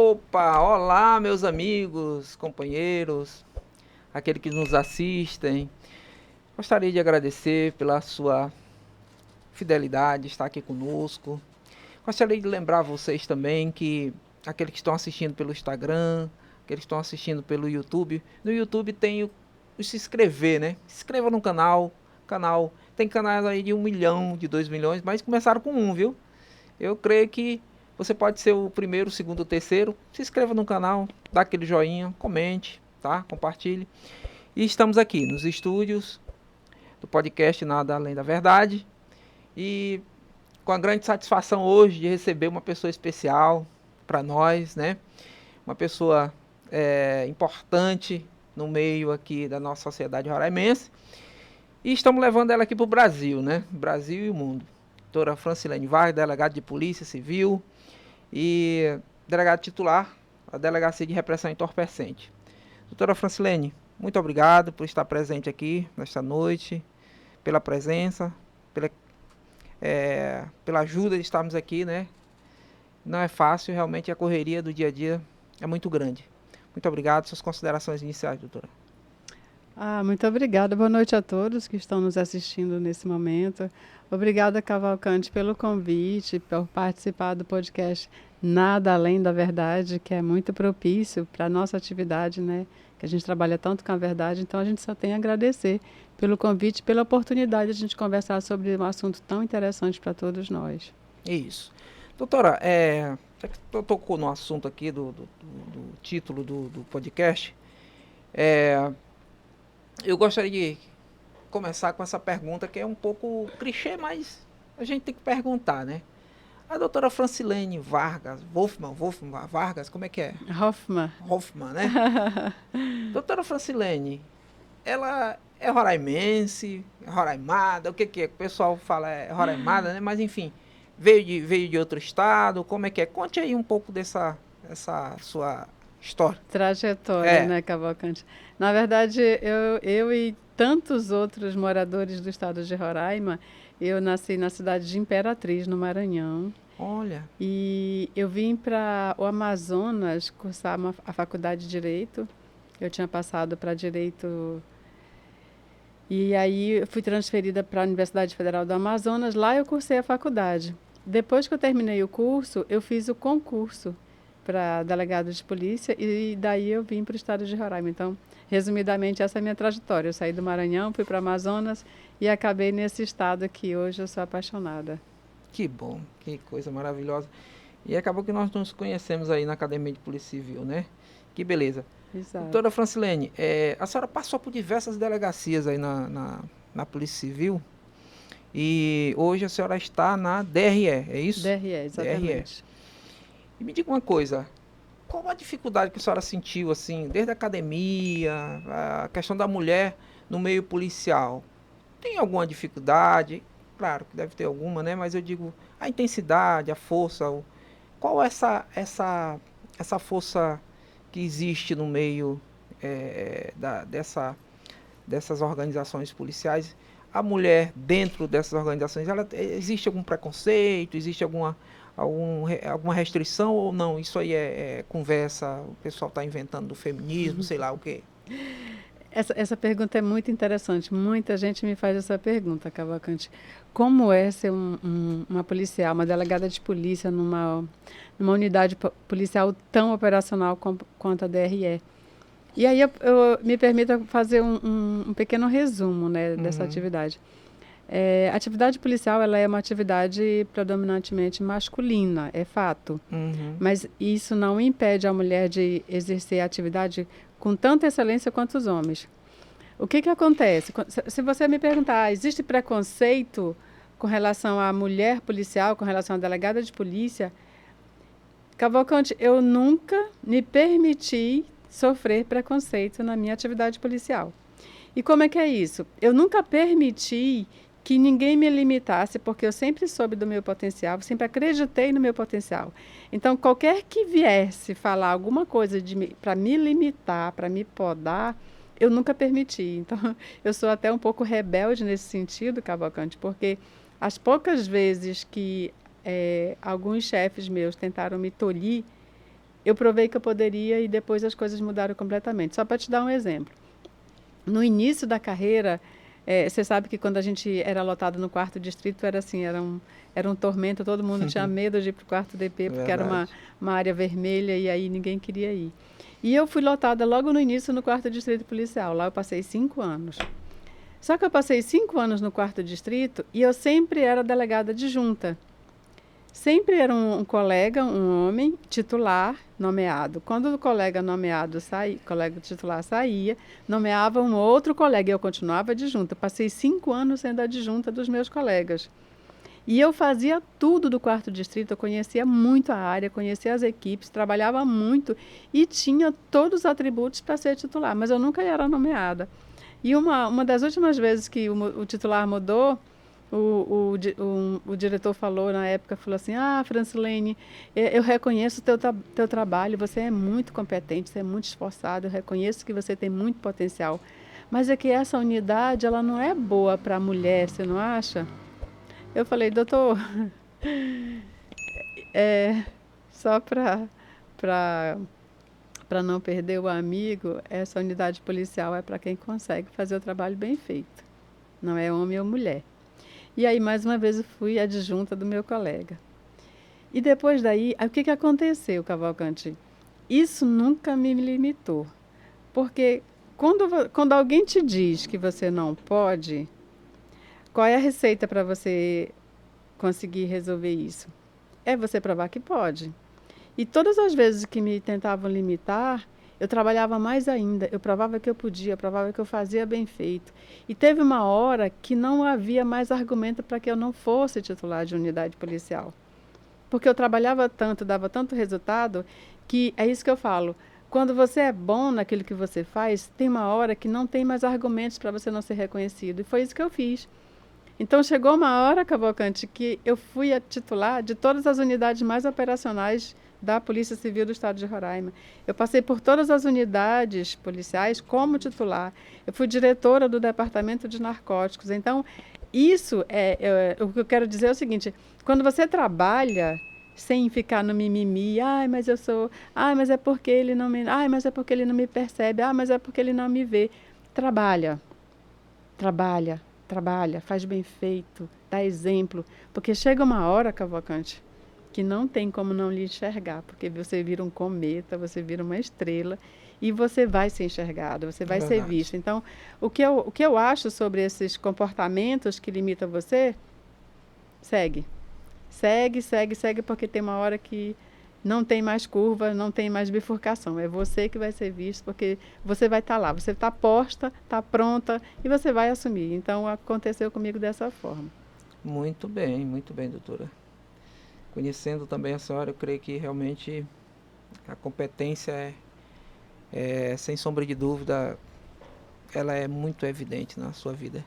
Opa, olá meus amigos, companheiros, aqueles que nos assistem. Gostaria de agradecer pela sua fidelidade, estar aqui conosco. Gostaria de lembrar vocês também que aqueles que estão assistindo pelo Instagram, aqueles que estão assistindo pelo YouTube, no YouTube tem o se inscrever, né? Se inscreva no canal. Tem canais aí de 1 milhão, de 2 milhões, mas começaram com um, viu? Eu creio que você pode ser o primeiro, o segundo, o terceiro. Se inscreva no canal, dá aquele joinha, comente, tá? Compartilhe. E estamos aqui nos estúdios do podcast Nada Além da Verdade. E com a grande satisfação hoje de receber uma pessoa especial para nós, né? Uma pessoa importante no meio aqui da nossa sociedade roraimense. E estamos levando ela aqui para o Brasil, né? Brasil e o mundo. Doutora Francilene Vargas, delegada de Polícia Civil e delegada titular da Delegacia de Repressão Entorpecente. Doutora Francilene, muito obrigado por estar presente aqui nesta noite, pela presença, pela ajuda de estarmos aqui, né? Não é fácil, realmente a correria do dia a dia é muito grande. Muito obrigado. Suas considerações iniciais, doutora. Muito obrigada. Boa noite a todos que estão nos assistindo nesse momento. Obrigada, Cavalcante, pelo convite, por participar do podcast Nada Além da Verdade, que é muito propício para a nossa atividade, né? Que a gente trabalha tanto com a verdade, então a gente só tem a agradecer pelo convite, pela oportunidade de a gente conversar sobre um assunto tão interessante para todos nós. Isso. Doutora, já que eu tocou no assunto aqui do título do podcast, eu gostaria de começar com essa pergunta que é um pouco clichê, mas a gente tem que perguntar, né? A doutora Francilene Vargas, Wolfman Vargas, como é que é? Hoffman, né? Doutora Francilene, ela é roraimense, é roraimada, o que é? O pessoal fala é roraimada, né? Mas enfim, veio de outro estado, como é que é? Conte aí um pouco dessa sua história. Trajetória, né, Cavalcante? Na verdade, eu e tantos outros moradores do estado de Roraima, eu nasci na cidade de Imperatriz, no Maranhão. Olha. E eu vim para o Amazonas cursar a faculdade de Direito. Eu tinha passado para Direito. E aí eu fui transferida para a Universidade Federal do Amazonas. Lá eu cursei a faculdade. Depois que eu terminei o curso, eu fiz o concurso para delegado de polícia e daí eu vim para o estado de Roraima. Então, resumidamente, essa é a minha trajetória. Eu saí do Maranhão, fui para o Amazonas e acabei nesse estado que hoje eu sou apaixonada. Que bom, que coisa maravilhosa. E acabou que nós nos conhecemos aí na Academia de Polícia Civil, né? Que beleza. Exato. Doutora Francilene, a senhora passou por diversas delegacias aí na Polícia Civil e hoje a senhora está na DRE, é isso? DRE, exatamente. DRE. E me diga uma coisa, qual a dificuldade que a senhora sentiu, assim, desde a academia, a questão da mulher no meio policial? Tem alguma dificuldade? Claro que deve ter alguma, né? Mas eu digo, a intensidade, a força, qual é essa força que existe no meio dessas organizações policiais? A mulher dentro dessas organizações, existe algum preconceito, existe alguma restrição ou não? Isso aí é conversa, o pessoal está inventando do feminismo, sei lá o quê. Essa pergunta é muito interessante. Muita gente me faz essa pergunta, Cavalcante. Como é ser uma policial, uma delegada de polícia numa unidade policial tão operacional quanto a DRE? E aí eu me permita fazer um pequeno resumo, né, dessa atividade. A atividade policial ela é uma atividade predominantemente masculina, é fato. Mas isso não impede a mulher de exercer a atividade com tanta excelência quanto os homens. O que acontece? Se você me perguntar, existe preconceito com relação à mulher policial, com relação à delegada de polícia? Cavalcante, eu nunca me permiti sofrer preconceito na minha atividade policial. E como é que é isso? Eu nunca permiti que ninguém me limitasse, porque eu sempre soube do meu potencial, sempre acreditei no meu potencial. Então, qualquer que viesse falar alguma coisa para me limitar, para me podar, eu nunca permiti. Então, eu sou até um pouco rebelde nesse sentido, Cavalcante, porque as poucas vezes que alguns chefes meus tentaram me tolir, eu provei que eu poderia e depois as coisas mudaram completamente. Só para te dar um exemplo. No início da carreira, você sabe que quando a gente era lotado no quarto distrito, era assim, era um tormento, todo mundo tinha medo de ir para o quarto DP, porque era Verdade. uma área vermelha e aí ninguém queria ir. E eu fui lotada logo no início no quarto distrito policial. Lá eu passei 5 anos. Só que eu passei 5 anos no quarto distrito e eu sempre era delegada adjunta. Sempre era um colega, um homem titular nomeado. Quando o colega nomeado saía, colega titular saía, nomeava um outro colega e eu continuava adjunta. Passei 5 anos sendo adjunta dos meus colegas. E eu fazia tudo do quarto distrito, eu conhecia muito a área, conhecia as equipes, trabalhava muito e tinha todos os atributos para ser titular, mas eu nunca era nomeada. E uma das últimas vezes que o titular mudou, o diretor falou na época, falou assim, Francilene, eu reconheço o teu trabalho, você é muito competente, você é muito esforçado, eu reconheço que você tem muito potencial, mas é que essa unidade, ela não é boa para a mulher, você não acha? Eu falei, doutor, é, só para não perder o amigo, essa unidade policial é para quem consegue fazer o trabalho bem feito, não é homem ou mulher. E aí, mais uma vez, eu fui adjunta do meu colega. E depois daí, o que aconteceu, Cavalcante? Isso nunca me limitou. Porque quando alguém te diz que você não pode, qual é a receita para você conseguir resolver isso? É você provar que pode. E todas as vezes que me tentavam limitar, eu trabalhava mais ainda, eu provava que eu podia, eu provava que eu fazia bem feito. E teve uma hora que não havia mais argumento para que eu não fosse titular de unidade policial. Porque eu trabalhava tanto, dava tanto resultado, que é isso que eu falo. Quando você é bom naquilo que você faz, tem uma hora que não tem mais argumentos para você não ser reconhecido. E foi isso que eu fiz. Então chegou uma hora, Cavalcante, que eu fui a titular de todas as unidades mais operacionais da Polícia Civil do Estado de Roraima. Eu passei por todas as unidades policiais como titular. Eu fui diretora do Departamento de Narcóticos. Então, isso o que eu quero dizer é o seguinte, quando você trabalha sem ficar no mimimi, mas é porque ele não me, mas é porque ele não me percebe, mas é porque ele não me vê. Trabalha, trabalha, faz bem feito, dá exemplo, porque chega uma hora, Cavalcante, que não tem como não lhe enxergar, porque você vira um cometa, você vira uma estrela e você vai ser enxergado, você vai ser visto. Então, o que eu acho sobre esses comportamentos que limitam você, segue. Segue, porque tem uma hora que não tem mais curva, não tem mais bifurcação. É você que vai ser visto, porque você vai estar lá. Você está posta, está pronta e você vai assumir. Então, aconteceu comigo dessa forma. Muito bem, doutora. Conhecendo também a senhora, eu creio que realmente a competência sem sombra de dúvida, ela é muito evidente na sua vida.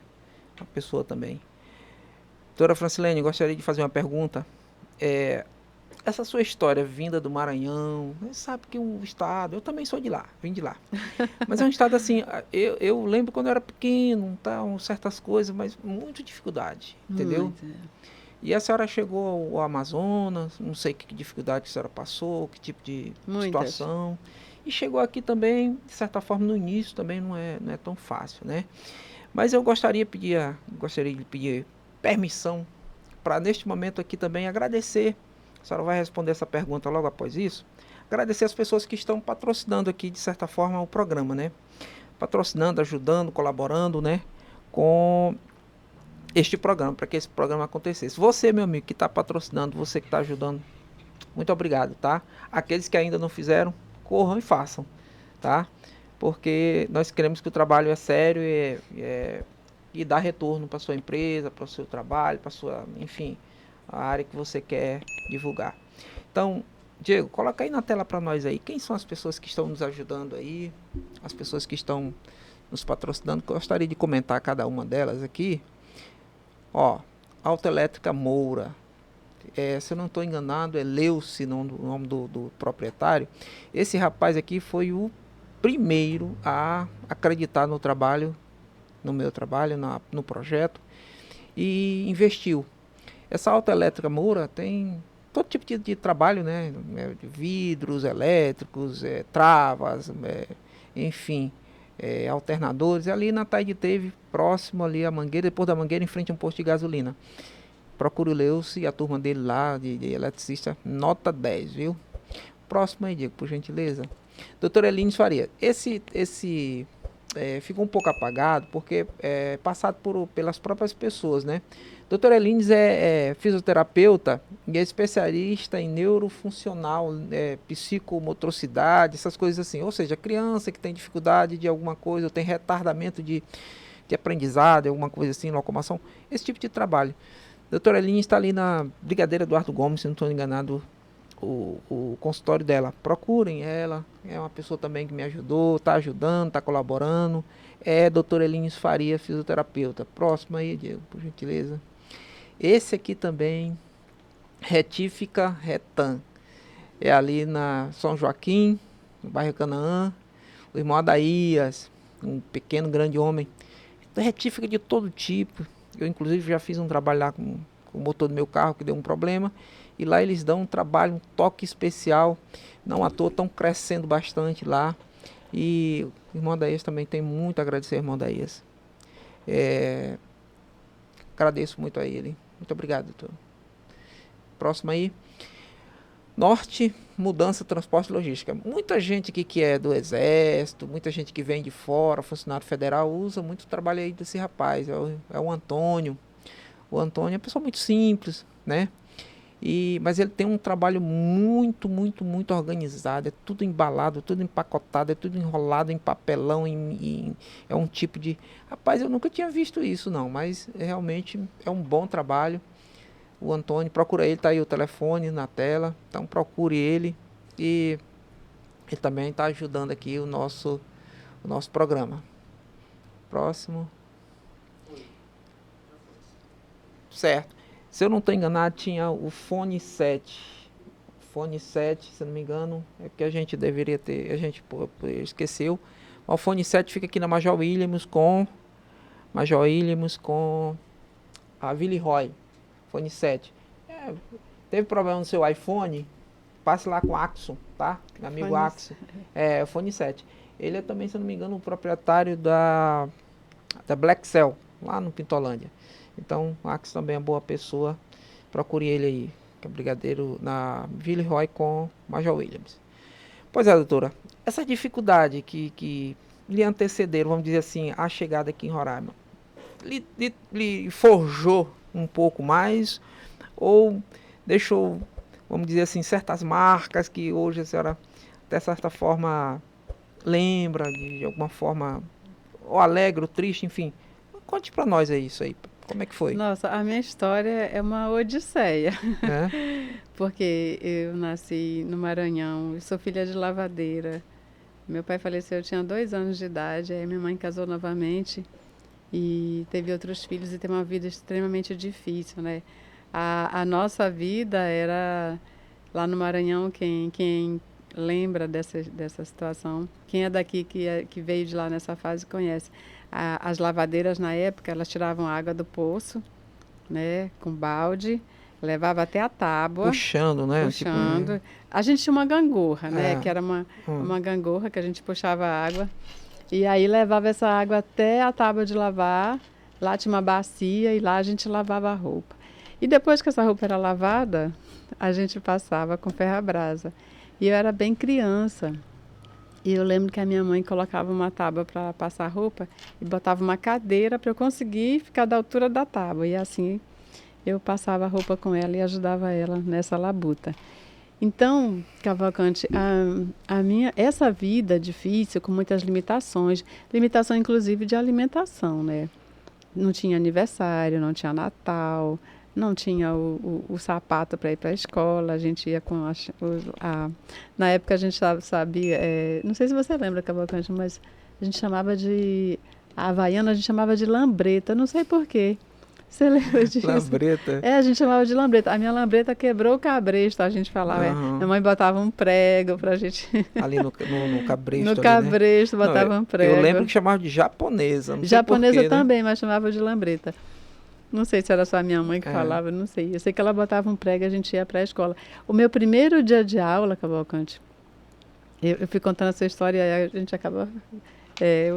A pessoa também. Doutora Francilene, gostaria de fazer uma pergunta. Essa sua história vinda do Maranhão, você sabe que um estado, eu também sou de lá, vim de lá. Mas é um estado assim, eu lembro quando eu era pequeno, certas coisas, mas muita dificuldade, entendeu? Muito. E a senhora chegou ao Amazonas, não sei que dificuldade a senhora passou, que tipo de situação. E chegou aqui também, de certa forma, no início também não é tão fácil, né? Mas eu gostaria de pedir permissão para, neste momento aqui também, agradecer. A senhora vai responder essa pergunta logo após isso. Agradecer as pessoas que estão patrocinando aqui, de certa forma, o programa, né? Patrocinando, ajudando, colaborando, né? Com este programa, para que esse programa acontecesse. Você, meu amigo, que está patrocinando, você que está ajudando, muito obrigado, tá? Aqueles que ainda não fizeram, corram e façam, tá? Porque nós queremos que o trabalho é sério e dá retorno para sua empresa, para o seu trabalho, para sua, enfim, a área que você quer divulgar. Então, Diego, coloca aí na tela para nós aí, quem são as pessoas que estão nos ajudando aí, as pessoas que estão nos patrocinando, que eu gostaria de comentar cada uma delas aqui. Ó, Autoelétrica Moura, se eu não estou enganado, é Leuci, o nome do proprietário. Esse rapaz aqui foi o primeiro a acreditar no meu trabalho, no projeto, e investiu. Essa Autoelétrica Moura tem todo tipo de trabalho, né? De vidros elétricos, travas, enfim, alternadores. Ali na Taide teve, próximo ali a Mangueira, depois da Mangueira, em frente a um posto de gasolina. Procure o Leuce e a turma dele lá, de eletricista, nota 10, viu? Próximo aí, Diego, por gentileza. Doutora Eline Faria, esse ficou um pouco apagado, porque é passado pelas próprias pessoas, né? Doutora Elines é fisioterapeuta e é especialista em neurofuncional, psicomotricidade, essas coisas assim. Ou seja, criança que tem dificuldade de alguma coisa, ou tem retardamento de aprendizado, alguma coisa assim, locomoção, esse tipo de trabalho. Doutora Elines está ali na Brigadeiro Eduardo Gomes, se não estou enganado, o consultório dela. Procurem ela, é uma pessoa também que me ajudou, está ajudando, está colaborando. É doutora Elines Faria, fisioterapeuta. Próximo aí, Diego, por gentileza. Esse aqui também, Retífica Retan. É ali na São Joaquim, no bairro Canaã. O irmão Adaías, um pequeno, grande homem. Retífica de todo tipo. Eu, inclusive, já fiz um trabalho lá com o motor do meu carro, que deu um problema. E lá eles dão um trabalho, um toque especial. Não à toa, estão crescendo bastante lá. E o irmão Adaías também tem muito a agradecer, irmão Adaías. Agradeço muito a ele. Muito obrigado, doutor. Próximo aí. Norte, mudança, transporte e logística. Muita gente aqui que é do Exército, muita gente que vem de fora, funcionário federal, usa muito o trabalho aí desse rapaz. É o Antônio. O Antônio é uma pessoa muito simples, né? Mas ele tem um trabalho muito, muito, muito organizado. É tudo embalado, tudo empacotado, é tudo enrolado em papelão. É um tipo de... Rapaz, eu nunca tinha visto isso, não. Mas realmente é um bom trabalho. O Antônio, procura ele, tá aí o telefone na tela. Então procure ele. E ele também está ajudando aqui o nosso programa. Próximo. Certo. Se eu não estou enganado, tinha o Fone 7. Fone 7, se não me engano, é que a gente deveria ter, a gente esqueceu. O Fone 7 fica aqui na Major Williams com a Villeroy. Fone 7. Teve problema no seu iPhone? Passe lá com o Axon, tá? Meu amigo Axon. O Fone 7. Ele é também, se eu não me engano, o proprietário da Black Cell, lá no Pintolândia. Então, o Axon também é uma boa pessoa. Procure ele aí, que é brigadeiro na Villeroy com Major Williams. Pois é, doutora. Essa dificuldade que lhe antecederam, vamos dizer assim, a chegada aqui em Roraima, lhe forjou um pouco mais ou deixou, vamos dizer assim, certas marcas que hoje a senhora, de certa forma, lembra, de alguma forma, ou alegre, ou triste, enfim. Conte para nós aí isso aí. Como é que foi? Nossa, a minha história é uma odisseia. Porque eu nasci no Maranhão, eu sou filha de lavadeira. Meu pai faleceu, eu tinha 2 anos de idade, aí minha mãe casou novamente e teve outros filhos e teve uma vida extremamente difícil, né? A nossa vida era lá no Maranhão, quem lembra dessa situação, quem é daqui que veio de lá nessa fase conhece. As lavadeiras na época, elas tiravam água do poço, né, com balde, levava até a tábua. Puxando, né? Puxando. Tipo... A gente tinha uma gangorra, né, que era uma gangorra que a gente puxava água. E aí levava essa água até a tábua de lavar. Lá tinha uma bacia e lá a gente lavava a roupa. E depois que essa roupa era lavada, a gente passava com ferro-brasa. E eu era bem criança. E eu lembro que a minha mãe colocava uma tábua para passar roupa e botava uma cadeira para eu conseguir ficar da altura da tábua. E assim eu passava a roupa com ela e ajudava ela nessa labuta. Então, Cavalcante, essa vida difícil, com muitas limitações inclusive de alimentação, né? Não tinha aniversário, não tinha Natal, não tinha o sapato para ir para a escola, a gente ia com na época a gente sabia, não sei se você lembra, Cavalcante, mas a gente chamava a havaiana a gente chamava de lambreta, não sei porquê. Você lembra disso? Lambreta? A gente chamava de lambreta. A minha lambreta quebrou o cabresto, a gente falava. Minha mãe botava um prego pra gente... Ali no cabresto. No cabresto, né? Botava um prego. Eu lembro que chamava de japonesa. Não japonesa sei porquê, também, né? Mas chamava de lambreta. Não sei se era só a minha mãe que É. falava, não sei. Eu sei que ela botava um prego e a gente ia para a escola. O meu primeiro dia de aula, Cavalcante, eu fui contando essa história e a gente acaba.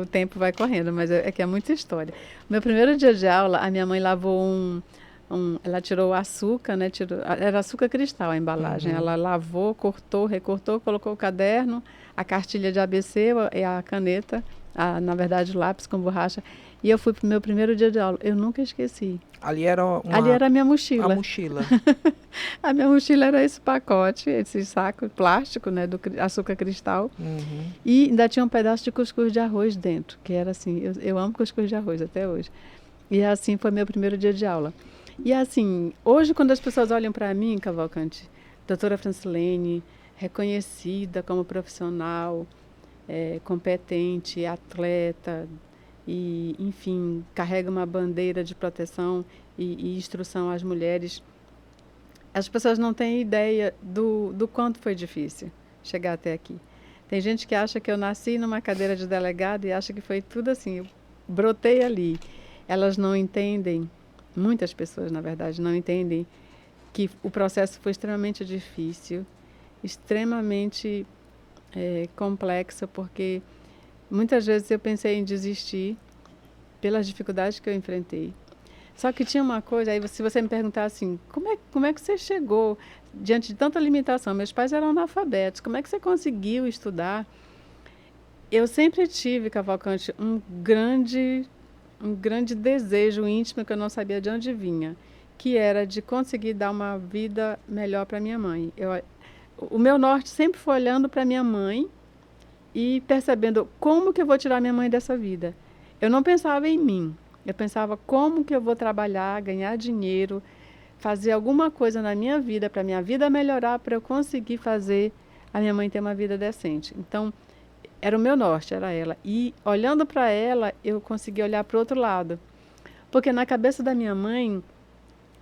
O tempo vai correndo, mas é que é muita história. Meu primeiro dia de aula, a minha mãe lavou ela tirou o açúcar, né? Era açúcar cristal a embalagem. Uhum. Ela lavou, cortou, recortou, colocou o caderno, a cartilha de ABC e a caneta, na verdade o lápis com borracha. E eu fui para o meu primeiro dia de aula. Eu nunca esqueci. Ali era Ali era a minha a mochila. mochila. A minha mochila era esse pacote, esse saco plástico, né, do açúcar cristal. Uhum. E ainda tinha um pedaço de cuscuz de arroz dentro, que era assim, eu amo cuscuz de arroz até hoje. E assim foi meu primeiro dia de aula. E assim, hoje quando as pessoas olham para mim, Cavalcante, doutora Francilene, reconhecida como profissional, competente, atleta, e enfim, carrega uma bandeira de proteção e instrução às mulheres, as pessoas não têm ideia do quanto foi difícil chegar até aqui. Tem gente que acha que eu nasci numa cadeira de delegado e acha que foi tudo assim, eu brotei ali. Elas não entendem, muitas pessoas, na verdade, não entendem que o processo foi extremamente difícil, extremamente complexo, porque muitas vezes eu pensei em desistir pelas dificuldades que eu enfrentei. Só que tinha uma coisa, aí se você me perguntar assim, como é que você chegou diante de tanta limitação? Meus pais eram analfabetos, como é que você conseguiu estudar? Eu sempre tive, Cavalcante, um grande desejo íntimo que eu não sabia de onde vinha, que era de conseguir dar uma vida melhor para minha mãe. O meu norte sempre foi olhando para minha mãe e percebendo como que eu vou tirar minha mãe dessa vida. Eu não pensava em mim. Eu pensava como que eu vou trabalhar, ganhar dinheiro, fazer alguma coisa na minha vida, para a minha vida melhorar, para eu conseguir fazer a minha mãe ter uma vida decente. Então, era o meu norte, era ela. E olhando para ela, eu consegui olhar para o outro lado. Porque na cabeça da minha mãe,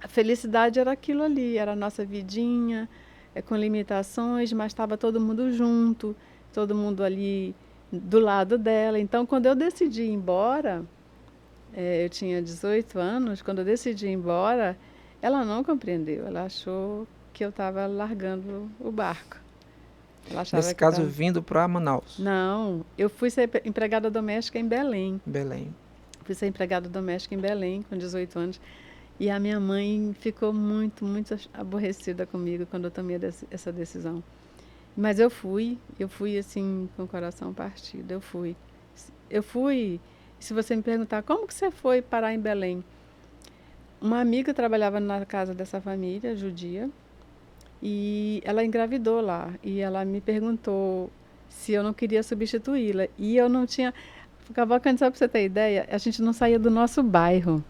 a felicidade era aquilo ali, era a nossa vidinha, com limitações, mas estava todo mundo junto, todo mundo ali do lado dela. Então, quando eu decidi ir embora, eu tinha 18 anos, quando eu decidi ir embora, ela não compreendeu. Ela achou que eu estava largando o barco. Ela achava Nesse que eu caso, tava... vindo para Manaus, Não, eu fui ser empregada doméstica em Belém. Belém. Fui ser empregada doméstica em Belém, com 18 anos. E a minha mãe ficou muito, muito aborrecida comigo quando eu tomei essa decisão. Mas eu fui assim, com o coração partido. Eu fui. Se você me perguntar, como que você foi parar em Belém? Uma amiga trabalhava na casa dessa família judia e ela engravidou lá. E ela me perguntou se eu não queria substituí-la. E eu não tinha... Cavalcante, só para você ter ideia, a gente não saía do nosso bairro.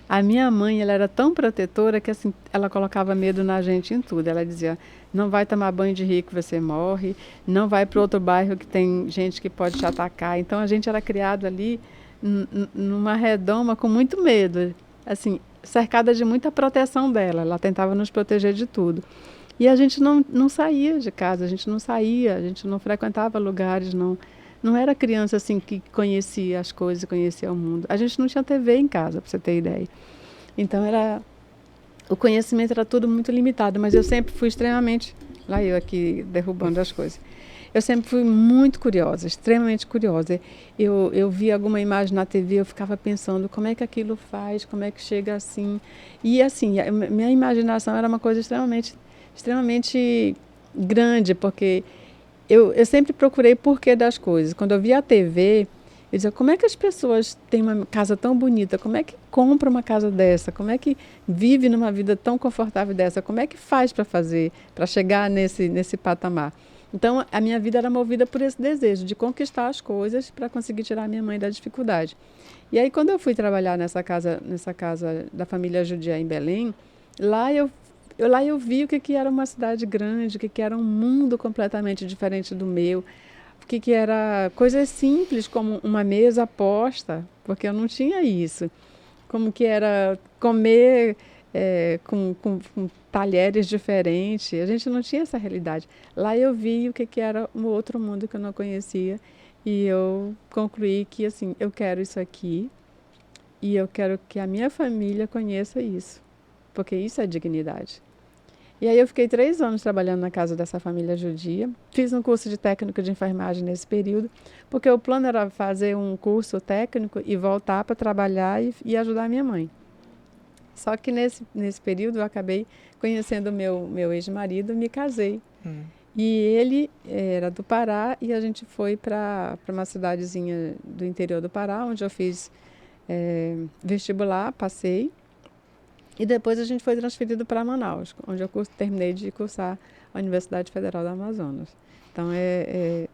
A minha mãe, ela era tão protetora que assim, ela colocava medo na gente em tudo. Ela dizia, não vai tomar banho de rio que você morre, não vai para outro bairro que tem gente que pode te atacar. Então a gente era criado ali numa redoma com muito medo, assim, cercada de muita proteção dela. Ela tentava nos proteger de tudo. E a gente não saía de casa, a gente não frequentava lugares, não era criança assim que conhecia as coisas, conhecia o mundo. A gente não tinha TV em casa, para você ter ideia. Então o conhecimento era tudo muito limitado, mas eu sempre fui extremamente, lá eu aqui derrubando as coisas. Eu sempre fui muito curiosa, extremamente curiosa. Eu via alguma imagem na TV, eu ficava pensando como é que aquilo faz, como é que chega assim. E assim, minha imaginação era uma coisa extremamente grande, porque eu sempre procurei porquê das coisas. Quando eu via a TV, eu dizia, como é que as pessoas têm uma casa tão bonita? Como é que compra uma casa dessa? Como é que vive numa vida tão confortável dessa? Como é que faz para chegar nesse patamar? Então, a minha vida era movida por esse desejo de conquistar as coisas para conseguir tirar a minha mãe da dificuldade. E aí, quando eu fui trabalhar nessa casa da família judia em Belém, lá eu vi o que era uma cidade grande, o que era um mundo completamente diferente do meu, o que era coisas simples como uma mesa posta, porque eu não tinha isso, como que era comer com talheres diferentes, a gente não tinha essa realidade. Lá eu vi o que era um outro mundo que eu não conhecia e eu concluí que assim, eu quero isso aqui e eu quero que a minha família conheça isso, porque isso é dignidade. E aí eu fiquei 3 anos trabalhando na casa dessa família judia. Fiz um curso de técnico de enfermagem nesse período, porque o plano era fazer um curso técnico e voltar para trabalhar e ajudar a minha mãe. Só que nesse período eu acabei conhecendo o meu ex-marido, me casei. E ele era do Pará e a gente foi para uma cidadezinha do interior do Pará, onde eu fiz vestibular, passei. E depois a gente foi transferido para Manaus, onde eu terminei de cursar a Universidade Federal do Amazonas. Então é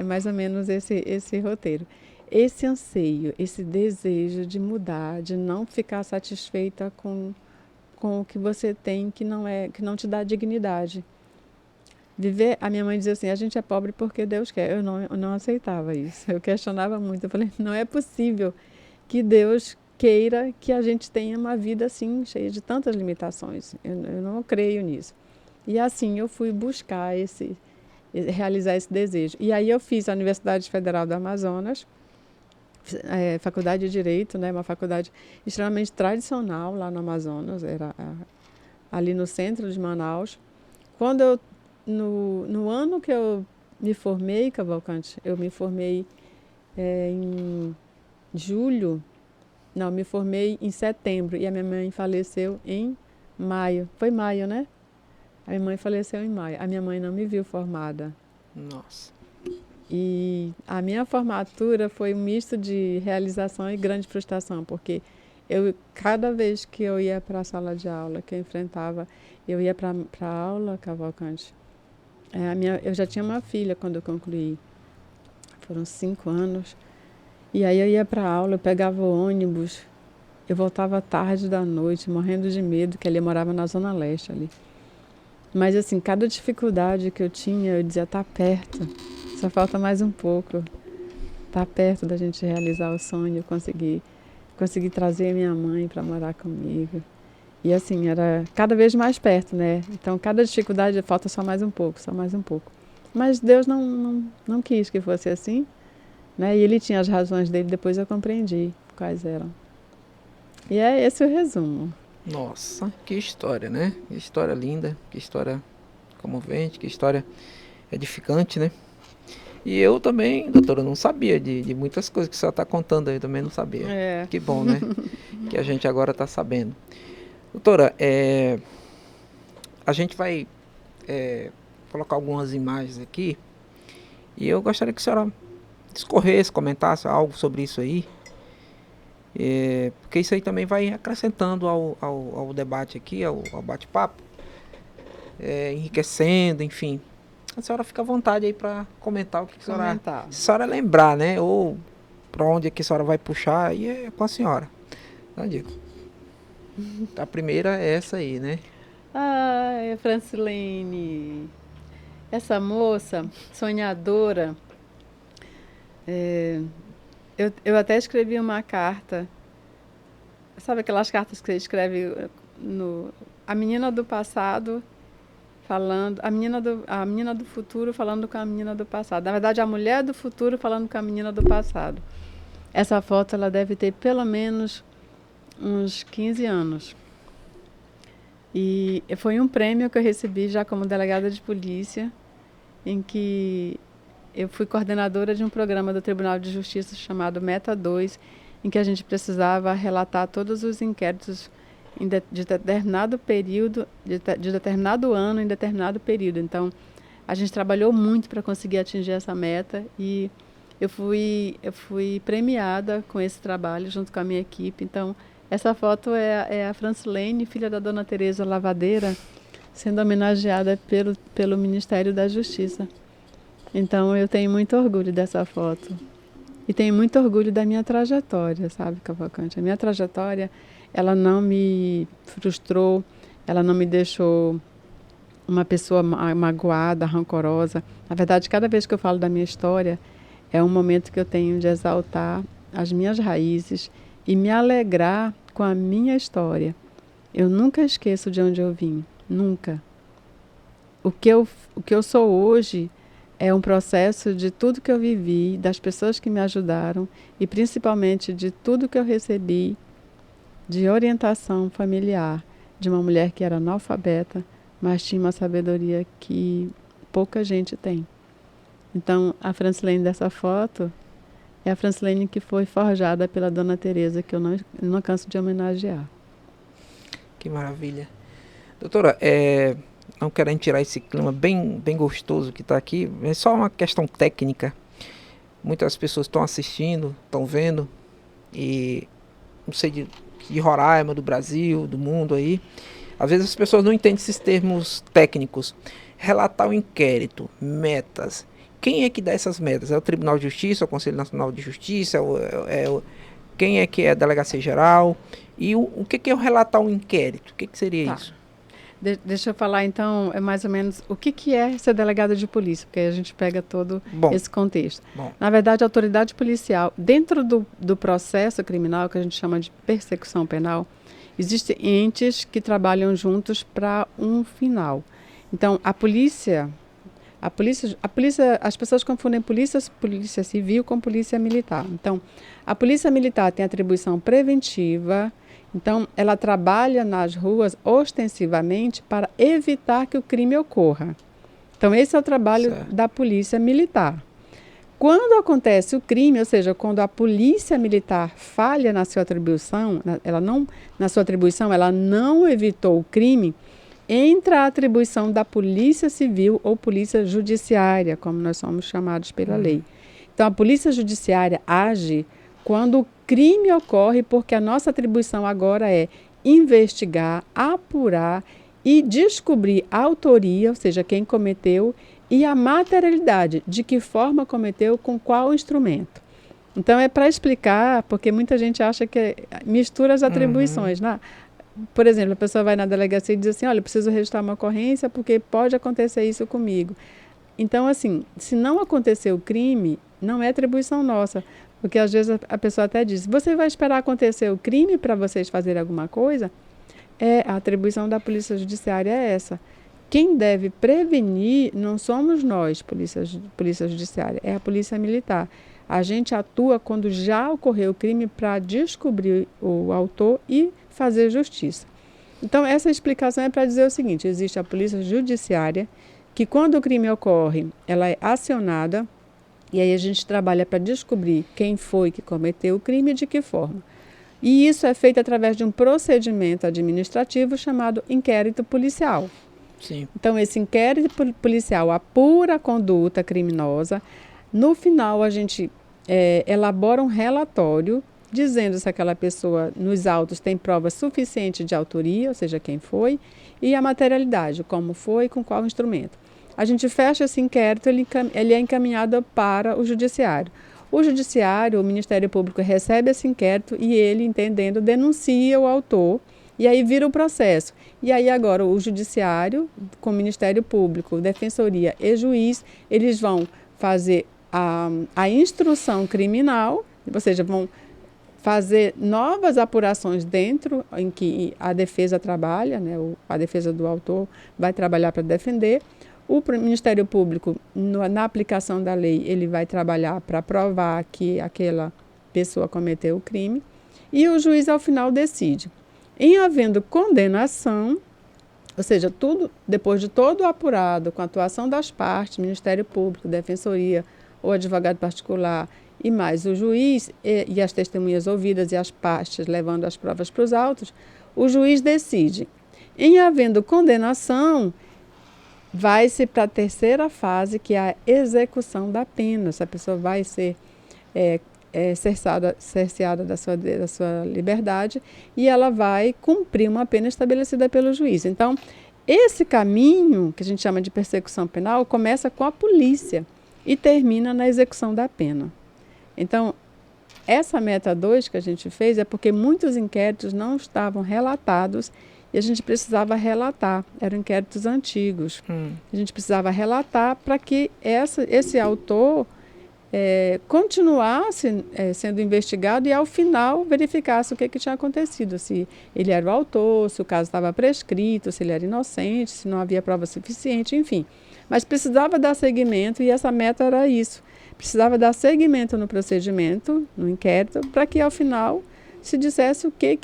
mais ou menos esse roteiro. Esse anseio, esse desejo de mudar, de não ficar satisfeita com o que você tem que não te dá dignidade. Viver, a minha mãe dizia assim, a gente é pobre porque Deus quer. Eu não aceitava isso. Eu questionava muito. Eu falei, não é possível que Deus queira que a gente tenha uma vida assim, cheia de tantas limitações. Eu não creio nisso. E assim eu fui buscar realizar esse desejo. E aí eu fiz a Universidade Federal do Amazonas, faculdade de Direito, né, uma faculdade extremamente tradicional lá no Amazonas, era ali no centro de Manaus. Quando no ano que eu me formei, Cavalcante, eu me formei em julho. Não, me formei em setembro e a minha mãe faleceu em maio. Foi maio, né? A minha mãe faleceu em maio. A minha mãe não me viu formada. Nossa. E a minha formatura foi um misto de realização e grande frustração, porque cada vez que eu ia para a sala de aula, que eu enfrentava, eu ia para a aula, Cavalcante. Eu já tinha uma filha quando eu concluí. Foram 5 anos. E aí eu ia para a aula, eu pegava o ônibus, eu voltava tarde da noite, morrendo de medo, que ali eu morava na Zona Leste ali. Mas assim, cada dificuldade que eu tinha, eu dizia, tá perto, só falta mais um pouco. Tá perto da gente realizar o sonho, consegui trazer minha mãe para morar comigo. E assim, era cada vez mais perto, né? Então cada dificuldade falta só mais um pouco, só mais um pouco. Mas Deus não quis que fosse assim. Né? E ele tinha as razões dele, depois eu compreendi quais eram. E é esse o resumo. Nossa, que história, né? Que história linda, que história comovente, que história edificante, né? E eu também, doutora, não sabia de muitas coisas que a senhora está contando aí, também não sabia. Que bom, né? Que a gente agora está sabendo. Doutora, a gente vai colocar algumas imagens aqui e eu gostaria que a senhora discorresse, comentasse algo sobre isso aí, porque isso aí também vai acrescentando ao debate aqui, ao bate-papo, enriquecendo, enfim. A senhora fica à vontade aí para comentar o que a senhora, se a senhora lembrar, né, ou para onde é que a senhora vai puxar, aí é com a senhora. Não digo. A primeira é essa aí, né? Ai, Francilene, essa moça sonhadora. Eu até escrevi uma carta, sabe aquelas cartas que você escreve a menina do passado falando, a menina do futuro falando com a menina do passado. Na verdade, a mulher do futuro falando com a menina do passado. Essa foto ela deve ter pelo menos uns 15 anos. E foi um prêmio que eu recebi já como delegada de polícia, em que eu fui coordenadora de um programa do Tribunal de Justiça chamado Meta 2, em que a gente precisava relatar todos os inquéritos de determinado período, de determinado ano em determinado período. Então, a gente trabalhou muito para conseguir atingir essa meta e eu fui premiada com esse trabalho junto com a minha equipe. Então, essa foto é a Francilene, filha da Dona Teresa Lavadeira, sendo homenageada pelo Ministério da Justiça. Então, eu tenho muito orgulho dessa foto. E tenho muito orgulho da minha trajetória, sabe, Cavalcante? A minha trajetória, ela não me frustrou, ela não me deixou uma pessoa magoada, rancorosa. Na verdade, cada vez que eu falo da minha história, é um momento que eu tenho de exaltar as minhas raízes e me alegrar com a minha história. Eu nunca esqueço de onde eu vim, nunca. O que eu sou hoje é um processo de tudo que eu vivi, das pessoas que me ajudaram e principalmente de tudo que eu recebi de orientação familiar de uma mulher que era analfabeta, mas tinha uma sabedoria que pouca gente tem. Então, a Francilene dessa foto é a Francilene que foi forjada pela Dona Teresa, que eu não canso de homenagear. Que maravilha. Doutora, não querendo tirar esse clima bem gostoso que está aqui, é só uma questão técnica. Muitas pessoas estão assistindo, estão vendo, e não sei de Roraima, do Brasil, do mundo aí. Às vezes as pessoas não entendem esses termos técnicos. Relatar o inquérito, metas. Quem é que dá essas metas? É o Tribunal de Justiça, o Conselho Nacional de Justiça? Quem é que é a Delegacia Geral? E o que é o relatar um inquérito? O que seria isso? Deixa eu falar, então, mais ou menos o que é ser delegado de polícia, porque aí a gente pega todo esse contexto. Na verdade, a autoridade policial, dentro do processo criminal, que a gente chama de persecução penal, existem entes que trabalham juntos para um final. Então, a polícia, as pessoas confundem polícia civil com polícia militar. Então, a polícia militar tem atribuição preventiva. Então, ela trabalha nas ruas ostensivamente para evitar que o crime ocorra. Então, esse é o trabalho da polícia militar. Quando acontece o crime, ou seja, quando a polícia militar falha na sua atribuição, ela não evitou o crime, entra a atribuição da polícia civil ou polícia judiciária, como nós somos chamados pela lei. Então, a polícia judiciária age quando o crime ocorre, porque a nossa atribuição agora é investigar, apurar e descobrir a autoria, ou seja, quem cometeu, e a materialidade, de que forma cometeu, com qual instrumento. Então, é para explicar, porque muita gente acha que mistura as atribuições. Né? Por exemplo, a pessoa vai na delegacia e diz assim, olha, eu preciso registrar uma ocorrência porque pode acontecer isso comigo. Então, assim, se não aconteceu o crime, não é atribuição nossa. Porque às vezes a pessoa até diz, você vai esperar acontecer o crime para vocês fazerem alguma coisa? A atribuição da polícia judiciária é essa. Quem deve prevenir não somos nós, polícia judiciária, é a polícia militar. A gente atua quando já ocorreu o crime para descobrir o autor e fazer justiça. Então, essa explicação é para dizer o seguinte, existe a polícia judiciária, que quando o crime ocorre, ela é acionada. E aí a gente trabalha para descobrir quem foi que cometeu o crime e de que forma. E isso é feito através de um procedimento administrativo chamado inquérito policial. Sim. Então, esse inquérito policial apura a conduta criminosa. No final, a gente elabora um relatório dizendo se aquela pessoa, nos autos, tem prova suficiente de autoria, ou seja, quem foi, e a materialidade, como foi, com qual instrumento. A gente fecha esse inquérito, ele é encaminhado para o judiciário. O judiciário, o Ministério Público, recebe esse inquérito e ele, entendendo, denuncia o autor e aí vira o processo. E aí agora o judiciário, com o Ministério Público, Defensoria e juiz, eles vão fazer a instrução criminal, ou seja, vão fazer novas apurações dentro em que a defesa trabalha, né, a defesa do autor vai trabalhar para defender. O Ministério Público, na aplicação da lei, ele vai trabalhar para provar que aquela pessoa cometeu o crime e o juiz, ao final, decide. Em havendo condenação, ou seja, tudo depois de todo apurado, com a atuação das partes, Ministério Público, Defensoria, o advogado particular e mais o juiz e as testemunhas ouvidas e as partes levando as provas para os autos, o juiz decide. Em havendo condenação, vai-se para a terceira fase, que é a execução da pena. Essa pessoa vai ser cerceada da sua liberdade e ela vai cumprir uma pena estabelecida pelo juiz. Então, esse caminho, que a gente chama de persecução penal, começa com a polícia e termina na execução da pena. Então, essa meta 2 que a gente fez é porque muitos inquéritos não estavam relatados e a gente precisava relatar, eram inquéritos antigos. A gente precisava relatar para que esse autor continuasse sendo investigado e, ao final, verificasse o que tinha acontecido. Se ele era o autor, se o caso estava prescrito, se ele era inocente, se não havia prova suficiente, enfim. Mas precisava dar seguimento e essa meta era isso. Precisava dar seguimento no procedimento, no inquérito, para que, ao final, se dissesse o que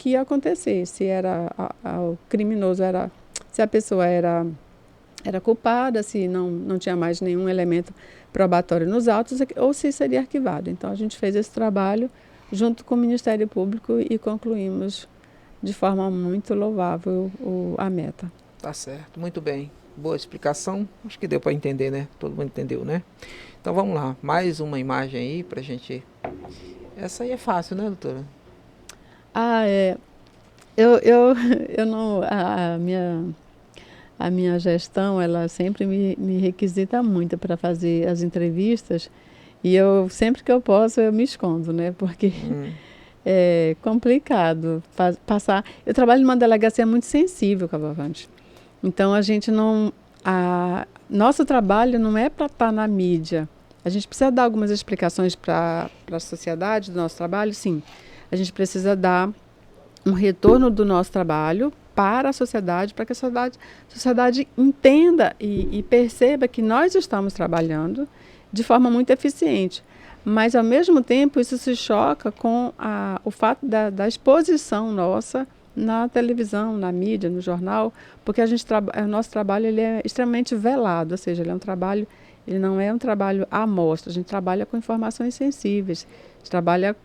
ia acontecer, se era o criminoso se a pessoa era culpada, se não tinha mais nenhum elemento probatório nos autos, ou se seria arquivado. Então a gente fez esse trabalho junto com o Ministério Público e concluímos de forma muito louvável a meta. Tá certo, muito bem. Boa explicação, acho que deu para entender, né? Todo mundo entendeu, né? Então vamos lá, mais uma imagem aí pra gente... Essa aí é fácil, né, doutora? Eu não... A minha gestão, ela sempre me requisita muito para fazer as entrevistas, e sempre que eu posso, eu me escondo, né? Porque é complicado passar... Eu trabalho numa delegacia muito sensível, Cavalcante. Então, a gente não... Nosso trabalho não é para estar na mídia. A gente precisa dar algumas explicações para a sociedade do nosso trabalho, sim. A gente precisa dar um retorno do nosso trabalho para a sociedade, para que a sociedade entenda e perceba que nós estamos trabalhando de forma muito eficiente. Mas, ao mesmo tempo, isso se choca com o fato da exposição nossa na televisão, na mídia, no jornal, porque o nosso trabalho ele é extremamente velado, ou seja, ele não é um trabalho à mostra, a gente trabalha com informações sensíveis, a gente trabalha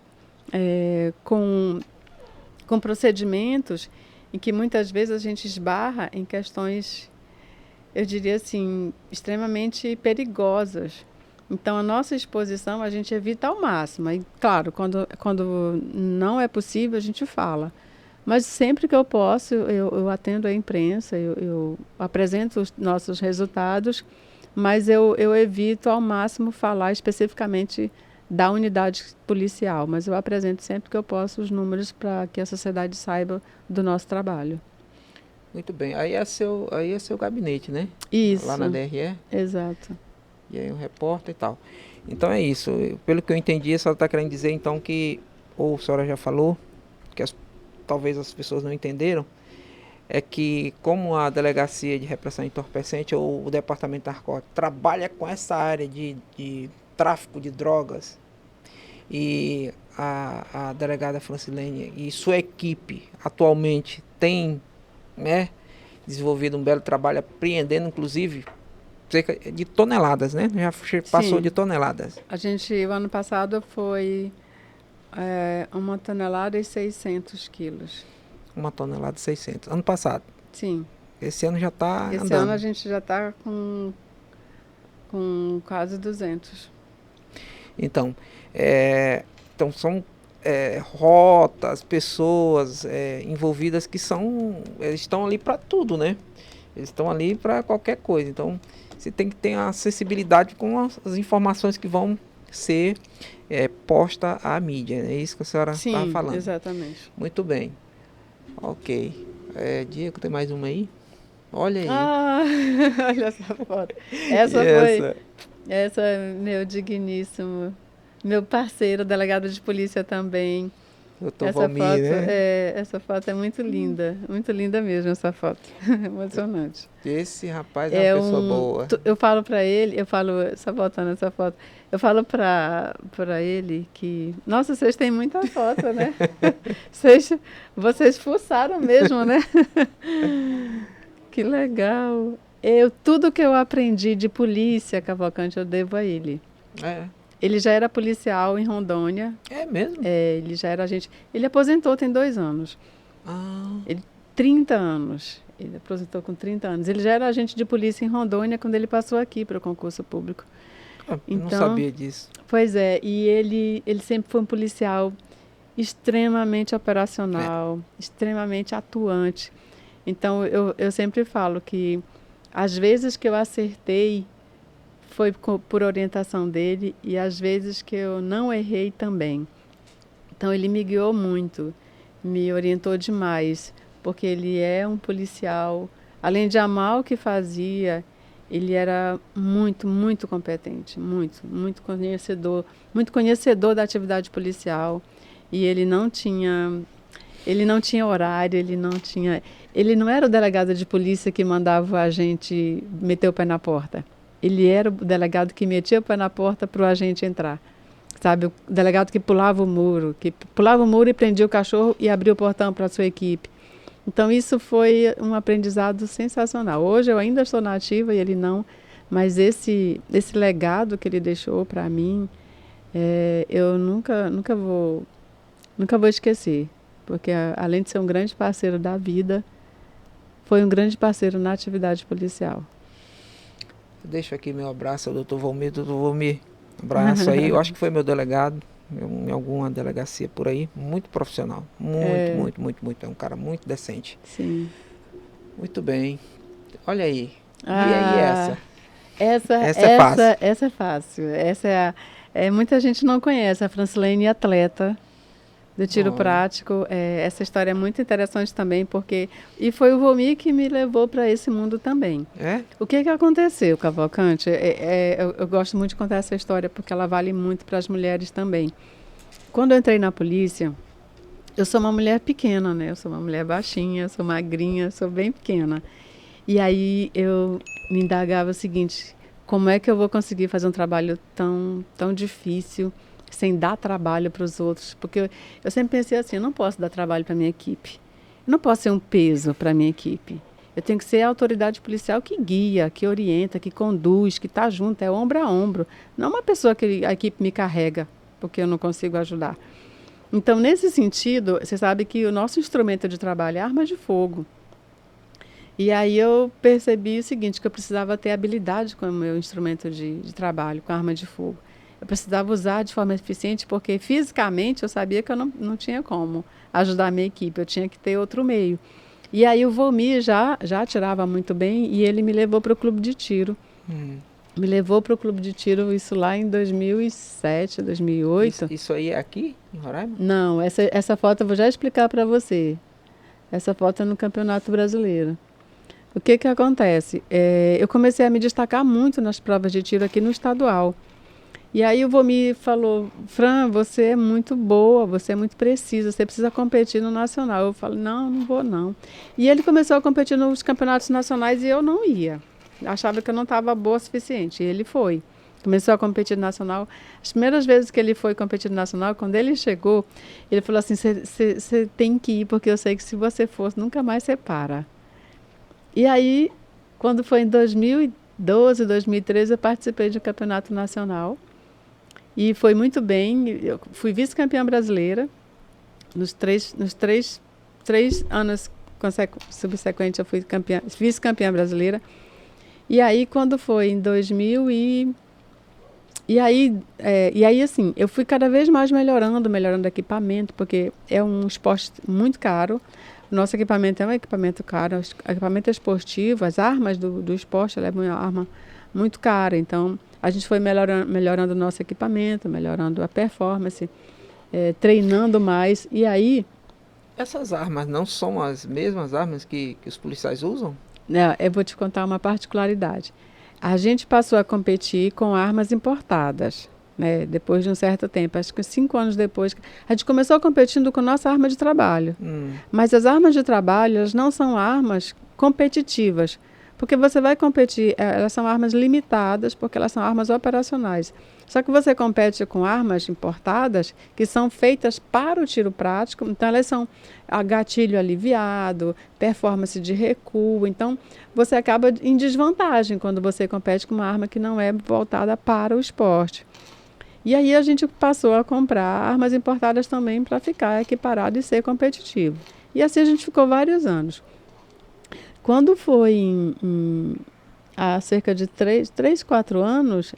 com procedimentos em que muitas vezes a gente esbarra em questões, eu diria assim, extremamente perigosas. Então, a nossa exposição a gente evita ao máximo. E, claro, quando não é possível, a gente fala. Mas sempre que eu posso, eu atendo a imprensa, eu apresento os nossos resultados, mas eu evito ao máximo falar especificamente da unidade policial. Mas eu apresento sempre que eu posso os números para que a sociedade saiba do nosso trabalho. Muito bem. Aí é seu gabinete, né? Isso. Lá na DRE? Exato. E aí um repórter e tal. Então é isso. Pelo que eu entendi, a senhora está querendo dizer então que, ou a senhora já falou, que talvez as pessoas não entenderam, é que como a Delegacia de Repressão Entorpecente ou o Departamento de Narcóticos trabalha com essa área de tráfico de drogas, e a delegada Francilene e sua equipe atualmente tem, né, desenvolvido um belo trabalho, apreendendo inclusive cerca de toneladas, né? Já passou de toneladas. O ano passado foi 1,6 toneladas. 1 tonelada e 600. Ano passado? Sim. Esse ano já está andando. Esse ano a gente já está com quase 200. Então, são rotas, pessoas envolvidas que eles estão ali para tudo, né? Eles estão ali para qualquer coisa. Então, você tem que ter a acessibilidade com as informações que vão ser posta à mídia. É isso que a senhora estava falando. Sim, exatamente. Muito bem. Ok. Diego, tem mais uma aí? Olha aí. Olha essa foto. Essa é meu digníssimo, meu parceiro, delegado de polícia também. Doutor Valmir, né? Essa foto é muito linda mesmo, essa foto. Emocionante. Esse rapaz é uma pessoa boa. Eu falo para ele, só voltando essa foto, eu falo para ele que, nossa, vocês têm muita foto, né? Vocês fuçaram mesmo, né? Que legal. Tudo que eu aprendi de polícia, Cavalcante, eu devo a ele. Ele já era policial em Rondônia. É mesmo? Ele já era agente. Ele aposentou tem 2 anos. 30 anos. Ele aposentou com 30 anos. Ele já era agente de polícia em Rondônia quando ele passou aqui para o concurso público. Não sabia disso. Pois é, e ele sempre foi um policial extremamente operacional, extremamente atuante. Então, eu sempre falo que às vezes que eu acertei foi por orientação dele e às vezes que eu não errei também. Então, ele me guiou muito, me orientou demais, porque ele é um policial, além de amar o que fazia, ele era muito, muito competente, muito conhecedor da atividade policial, e ele não tinha horário, ele não era o delegado de polícia que mandava a gente meter o pé na porta. Ele era o delegado que metia o pé na porta para o agente entrar. sabe? O delegado que pulava o muro e prendia o cachorro e abria o portão para a sua equipe. Então, isso foi um aprendizado sensacional. Hoje eu ainda estou na ativa e ele não, mas esse legado que ele deixou para mim, eu nunca vou esquecer, porque além de ser um grande parceiro da vida, foi um grande parceiro na atividade policial. Deixo aqui meu abraço ao doutor Valmir. Doutor Valmir, abraço aí. Eu acho que foi meu delegado em alguma delegacia por aí. Muito profissional. Muito. É um cara muito decente. Sim. Muito bem. Olha aí. E aí essa? Essa é fácil. Muita gente não conhece a Francilene atleta do tiro prático. Essa história é muito interessante também, e foi o Valmir que me levou para esse mundo também. O que aconteceu, Cavalcante? Eu gosto muito de contar essa história porque ela vale muito para as mulheres também. Quando eu entrei na polícia, eu sou uma mulher pequena, né? Eu sou uma mulher baixinha, sou magrinha, sou bem pequena. E aí eu me indagava o seguinte: como é que eu vou conseguir fazer um trabalho tão difícil sem dar trabalho para os outros? Porque eu sempre pensei assim: eu não posso dar trabalho para minha equipe. Eu não posso ser um peso para minha equipe. Eu tenho que ser a autoridade policial que guia, que orienta, que conduz, que está junto, é ombro a ombro. Não uma pessoa que a equipe me carrega, porque eu não consigo ajudar. Então, nesse sentido, você sabe que o nosso instrumento de trabalho é arma de fogo. E aí eu percebi o seguinte, que eu precisava ter habilidade com o meu instrumento de trabalho, com a arma de fogo. Eu precisava usar de forma eficiente, porque fisicamente eu sabia que eu não tinha como ajudar a minha equipe, eu tinha que ter outro meio. E aí o Valmir já atirava muito bem e ele me levou para o clube de tiro. Me levou para o clube de tiro, isso lá em 2007, 2008. Isso aí é aqui, em Roraima? Não, essa foto eu vou já explicar para você. Essa foto é no Campeonato Brasileiro. O que acontece? Eu comecei a me destacar muito nas provas de tiro aqui no estadual. E aí o Valmir falou: Fran, você é muito boa, você é muito precisa, você precisa competir no nacional. Eu falei: não vou não. E ele começou a competir nos campeonatos nacionais e eu não ia. Achava que eu não estava boa o suficiente. E ele foi. Começou a competir no nacional. As primeiras vezes que ele foi competir no nacional, quando ele chegou, ele falou assim: você tem que ir, porque eu sei que se você for, nunca mais você para. E aí, quando foi em 2012, 2013, eu participei do campeonato nacional. E foi muito bem. Eu fui vice-campeã brasileira. Nos três anos subsequentes, eu fui vice-campeã brasileira. E aí, quando foi em 2000 E aí, assim, eu fui cada vez mais melhorando o equipamento, porque é um esporte muito caro. O nosso equipamento é um equipamento caro, o equipamento esportivo, as armas do esporte, ela é uma arma muito cara. Então, a gente foi melhorando o nosso equipamento, melhorando a performance, treinando mais. E aí... Essas armas não são as mesmas armas que os policiais usam? Eu vou te contar uma particularidade. A gente passou a competir com armas importadas, né? Depois de um certo tempo, acho que 5 anos depois, a gente começou competindo com nossa arma de trabalho. Mas as armas de trabalho, elas não são armas competitivas, porque você vai competir, elas são armas limitadas, porque elas são armas operacionais. Só que você compete com armas importadas que são feitas para o tiro prático, então elas são a gatilho aliviado, performance de recuo, então você acaba em desvantagem quando você compete com uma arma que não é voltada para o esporte. E aí a gente passou a comprar armas importadas também para ficar equiparado e ser competitivo. E assim a gente ficou vários anos. Quando foi há cerca de 4 anos,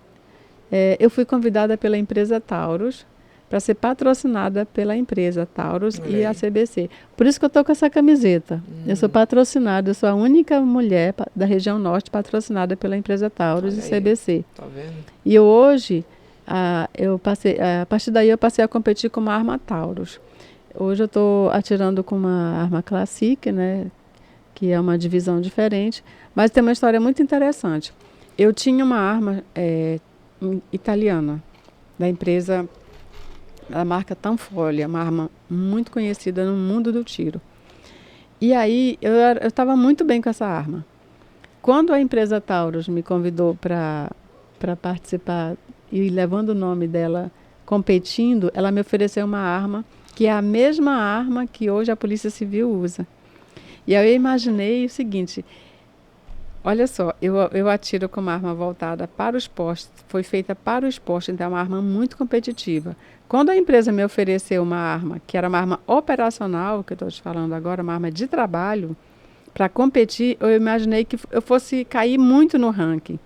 eu fui convidada pela empresa Taurus para ser patrocinada pela empresa Taurus e a CBC. Por isso que eu estou com essa camiseta. Eu sou patrocinada, eu sou a única mulher da região norte patrocinada pela empresa Taurus e CBC. Tá vendo? E hoje, a partir daí eu passei a competir com uma arma Taurus. Hoje eu estou atirando com uma arma Classic, né, que é uma divisão diferente, mas tem uma história muito interessante. Eu tinha uma arma italiana, da empresa, da marca Tanfoglio, uma arma muito conhecida no mundo do tiro. E aí eu estava muito bem com essa arma. Quando a empresa Taurus me convidou para participar e levando o nome dela competindo, ela me ofereceu uma arma que é a mesma arma que hoje a Polícia Civil usa. E aí eu imaginei o seguinte, olha só, eu atiro com uma arma voltada para o esporte, foi feita para o esporte, então é uma arma muito competitiva. Quando a empresa me ofereceu uma arma, que era uma arma operacional, que eu estou te falando agora, uma arma de trabalho, para competir, eu imaginei que eu fosse cair muito no ranking.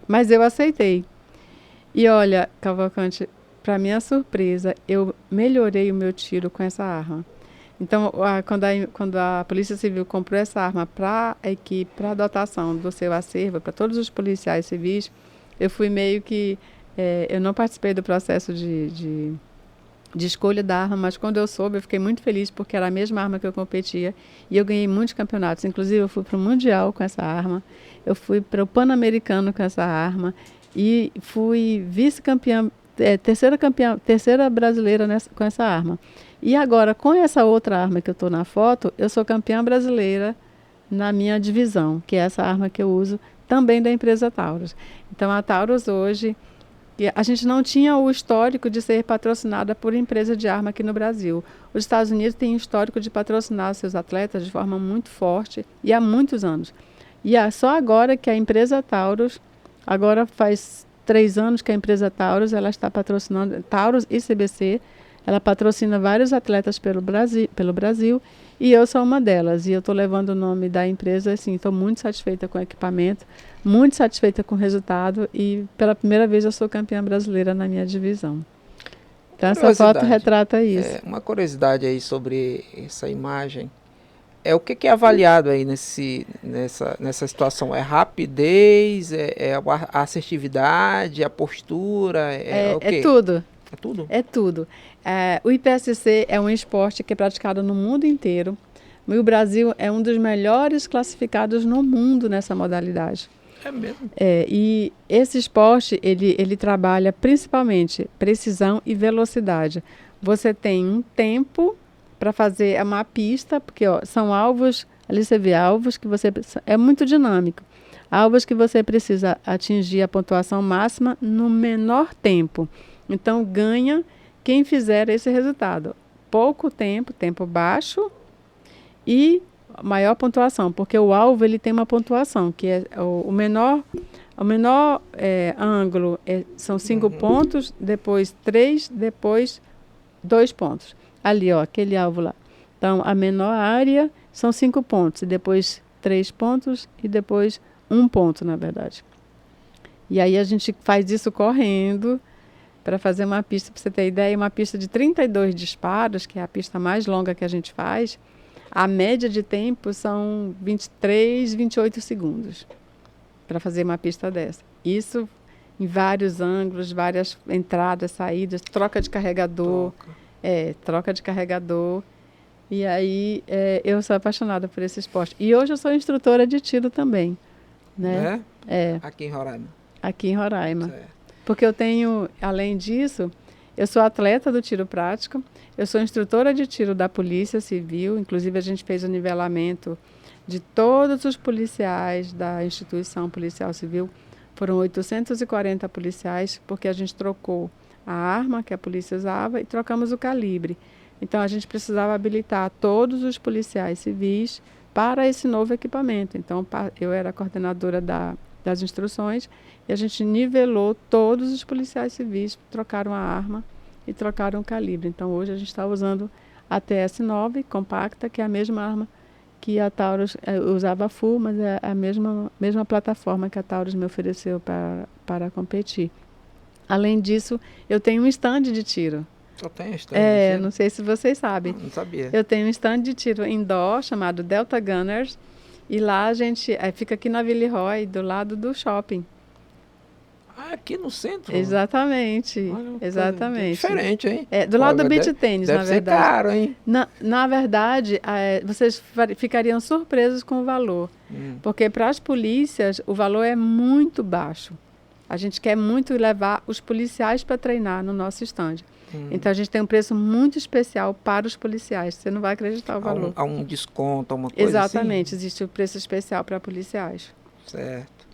Mas eu aceitei. E olha, Cavalcante, para minha surpresa, eu melhorei o meu tiro com essa arma. Então, quando a Polícia Civil comprou essa arma para a equipe, para a dotação do seu acervo, para todos os policiais civis, eu fui meio que... eu não participei do processo de escolha da arma, mas quando eu soube, eu fiquei muito feliz porque era a mesma arma que eu competia e eu ganhei muitos campeonatos. Inclusive, eu fui para o Mundial com essa arma, eu fui para o Pan-Americano com essa arma e fui vice-campeã, terceira brasileira com essa arma. E agora, com essa outra arma que eu estou na foto, eu sou campeã brasileira na minha divisão, que é essa arma que eu uso também da empresa Taurus. Então, a Taurus hoje, a gente não tinha o histórico de ser patrocinada por empresa de arma aqui no Brasil. Os Estados Unidos têm histórico de patrocinar seus atletas de forma muito forte e há muitos anos. E só agora que a empresa Taurus, agora faz 3 anos que a empresa Taurus, ela está patrocinando, Taurus e CBC, ela patrocina vários atletas pelo Brasil e eu sou uma delas. E eu estou levando o nome da empresa, assim, estou muito satisfeita com o equipamento, muito satisfeita com o resultado e pela primeira vez eu sou campeã brasileira na minha divisão. Então essa foto retrata isso. Uma curiosidade aí sobre essa imagem. O que é avaliado aí nessa situação? É rapidez, a assertividade, a postura? O quê? É tudo. É tudo? É tudo. O IPSC é um esporte que é praticado no mundo inteiro. E o Brasil é um dos melhores classificados no mundo nessa modalidade. É mesmo? E esse esporte, ele trabalha principalmente precisão e velocidade. Você tem um tempo para fazer uma pista, porque são alvos, ali você vê alvos que você... É muito dinâmico. Alvos que você precisa atingir a pontuação máxima no menor tempo. Então, ganha quem fizer esse resultado. Pouco tempo, tempo baixo e maior pontuação, porque o alvo ele tem uma pontuação, que é o menor ângulo são 5 pontos, depois 3, depois 2 pontos. Ali, aquele alvo lá. Então, a menor área são 5 pontos, e depois 3 pontos e depois 1 ponto, na verdade. E aí a gente faz isso correndo para fazer uma pista, para você ter ideia, uma pista de 32 disparos, que é a pista mais longa que a gente faz, a média de tempo são 23, 28 segundos para fazer uma pista dessa. Isso em vários ângulos, várias entradas, saídas, troca de carregador. Troca de carregador. E aí eu sou apaixonada por esse esporte. E hoje eu sou instrutora de tiro também. Né? Aqui em Roraima. Aqui em Roraima. Certo. Porque eu tenho, além disso, eu sou atleta do tiro prático, eu sou instrutora de tiro da Polícia Civil, inclusive a gente fez o nivelamento de todos os policiais da instituição policial civil, foram 840 policiais, porque a gente trocou a arma que a polícia usava e trocamos o calibre. Então a gente precisava habilitar todos os policiais civis para esse novo equipamento. Então eu era a coordenadora das instruções e a gente nivelou todos os policiais civis, trocaram a arma e trocaram o calibre. Então hoje a gente está usando a TS9 compacta, que é a mesma arma que a Taurus usava full, mas é a mesma plataforma que a Taurus me ofereceu para competir. Além disso, eu tenho um stand de tiro. Eu tenho stand de tiro? Não sei se vocês sabem. Não sabia. Eu tenho um stand de tiro indoor chamado Delta Gunners. E lá a gente fica aqui na Villeroy, do lado do shopping. Aqui no centro? Exatamente. Olha, exatamente. Diferente, hein? Do lado do beach tênis, na verdade. Deve ser caro, hein? Na verdade, vocês ficariam surpresos com o valor. Porque para as polícias, o valor é muito baixo. A gente quer muito levar os policiais para treinar no nosso stand. Então, a gente tem um preço muito especial para os policiais. Você não vai acreditar o valor. Há um desconto, uma coisa Exatamente. assim? Existe o preço especial para policiais. Certo.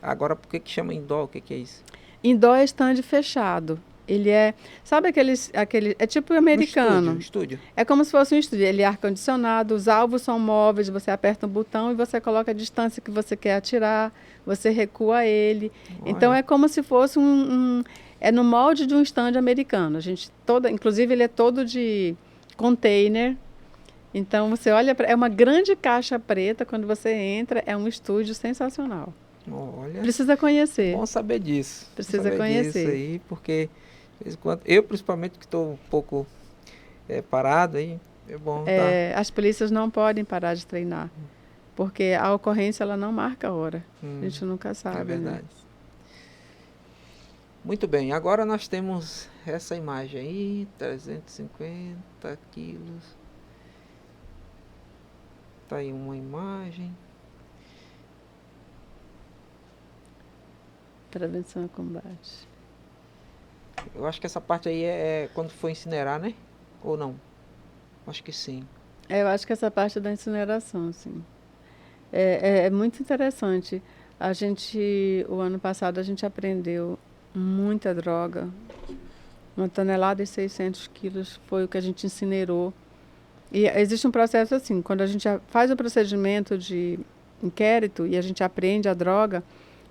Agora, por que chama indoor? O que é isso? Indoor é stand fechado. Ele é, sabe aquele, é tipo americano. Estúdio. É como se fosse um estúdio. Ele é ar-condicionado, os alvos são móveis, você aperta um botão e você coloca a distância que você quer atirar, você recua ele. Olha. Então é como se fosse é no molde de um stand americano. Inclusive ele é todo de container. Então você olha, é uma grande caixa preta, quando você entra, é um estúdio sensacional. Olha. Precisa conhecer. Bom saber disso. Precisa conhecer. Disso aí, porque de vez em quando, eu principalmente que estou um pouco parado aí, é bom. As polícias não podem parar de treinar, porque a ocorrência ela não marca a hora. A gente nunca sabe. É verdade. Né? Muito bem, agora nós temos essa imagem aí, 350 quilos. Tá aí uma imagem. Prevenção e combate. Eu acho que essa parte aí é quando for incinerar, né? Ou não? Acho que sim. Eu acho que essa parte é da incineração, sim. É muito interessante. O ano passado, a gente aprendeu muita droga. 1,6 toneladas foi o que a gente incinerou. E existe um processo assim, quando a gente faz o procedimento de inquérito e a gente aprende a droga,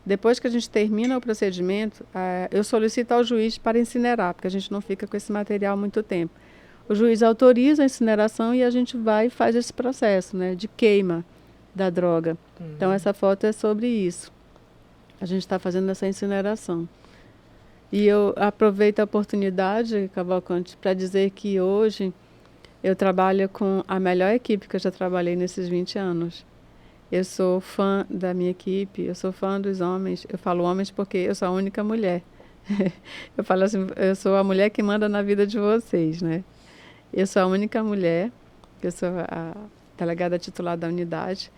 depois que a gente termina o procedimento, eu solicito ao juiz para incinerar, porque a gente não fica com esse material muito tempo. O juiz autoriza a incineração e a gente vai e faz esse processo, né, de queima da droga. Então, essa foto é sobre isso. A gente está fazendo essa incineração. E eu aproveito a oportunidade, Cavalcante, para dizer que hoje eu trabalho com a melhor equipe que eu já trabalhei nesses 20 anos. Eu sou fã da minha equipe, eu sou fã dos homens. Eu falo homens porque eu sou a única mulher. Eu falo assim, eu sou a mulher que manda na vida de vocês, né? Eu sou a única mulher, eu sou a delegada titular da unidade.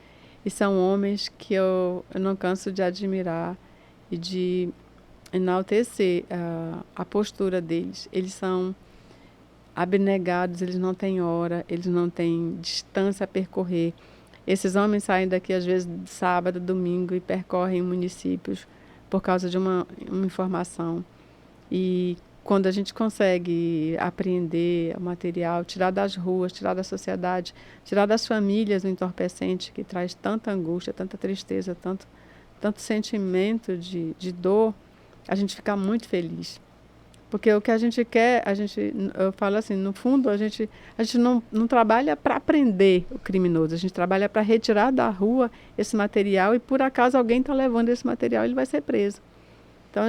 E são homens que eu não canso de admirar e de enaltecer a postura deles. Eles são abnegados, eles não têm hora, eles não têm distância a percorrer. Esses homens saem daqui, às vezes, sábado, domingo, e percorrem municípios por causa de uma informação. E quando a gente consegue apreender o material, tirar das ruas, tirar da sociedade, tirar das famílias o entorpecente que traz tanta angústia, tanta tristeza, tanto sentimento de dor, a gente fica muito feliz. Porque o que a gente quer, eu falo assim, no fundo, a gente não trabalha para prender o criminoso, a gente trabalha para retirar da rua esse material e, por acaso, alguém está levando esse material, ele vai ser preso. Então,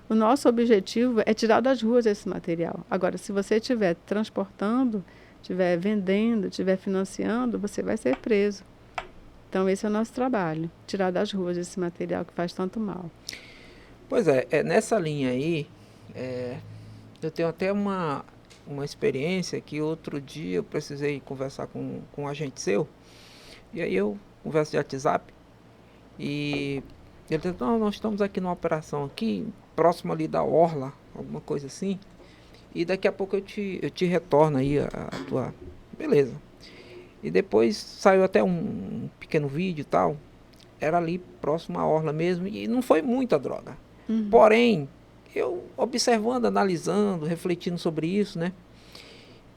o nosso objetivo é tirar das ruas esse material. Agora, se você estiver transportando, estiver vendendo, estiver financiando, você vai ser preso. Então, esse é o nosso trabalho, tirar das ruas esse material que faz tanto mal. Pois é nessa linha aí, eu tenho até uma experiência que outro dia eu precisei conversar com um agente seu, e aí eu converso de WhatsApp, e ele disse, não, nós estamos aqui numa operação aqui, próximo ali da Orla, alguma coisa assim, e daqui a pouco eu te retorno aí a tua... Beleza. E depois saiu até um pequeno vídeo e tal, era ali próximo à Orla mesmo, e não foi muita droga. Porém, eu observando, analisando, refletindo sobre isso, né?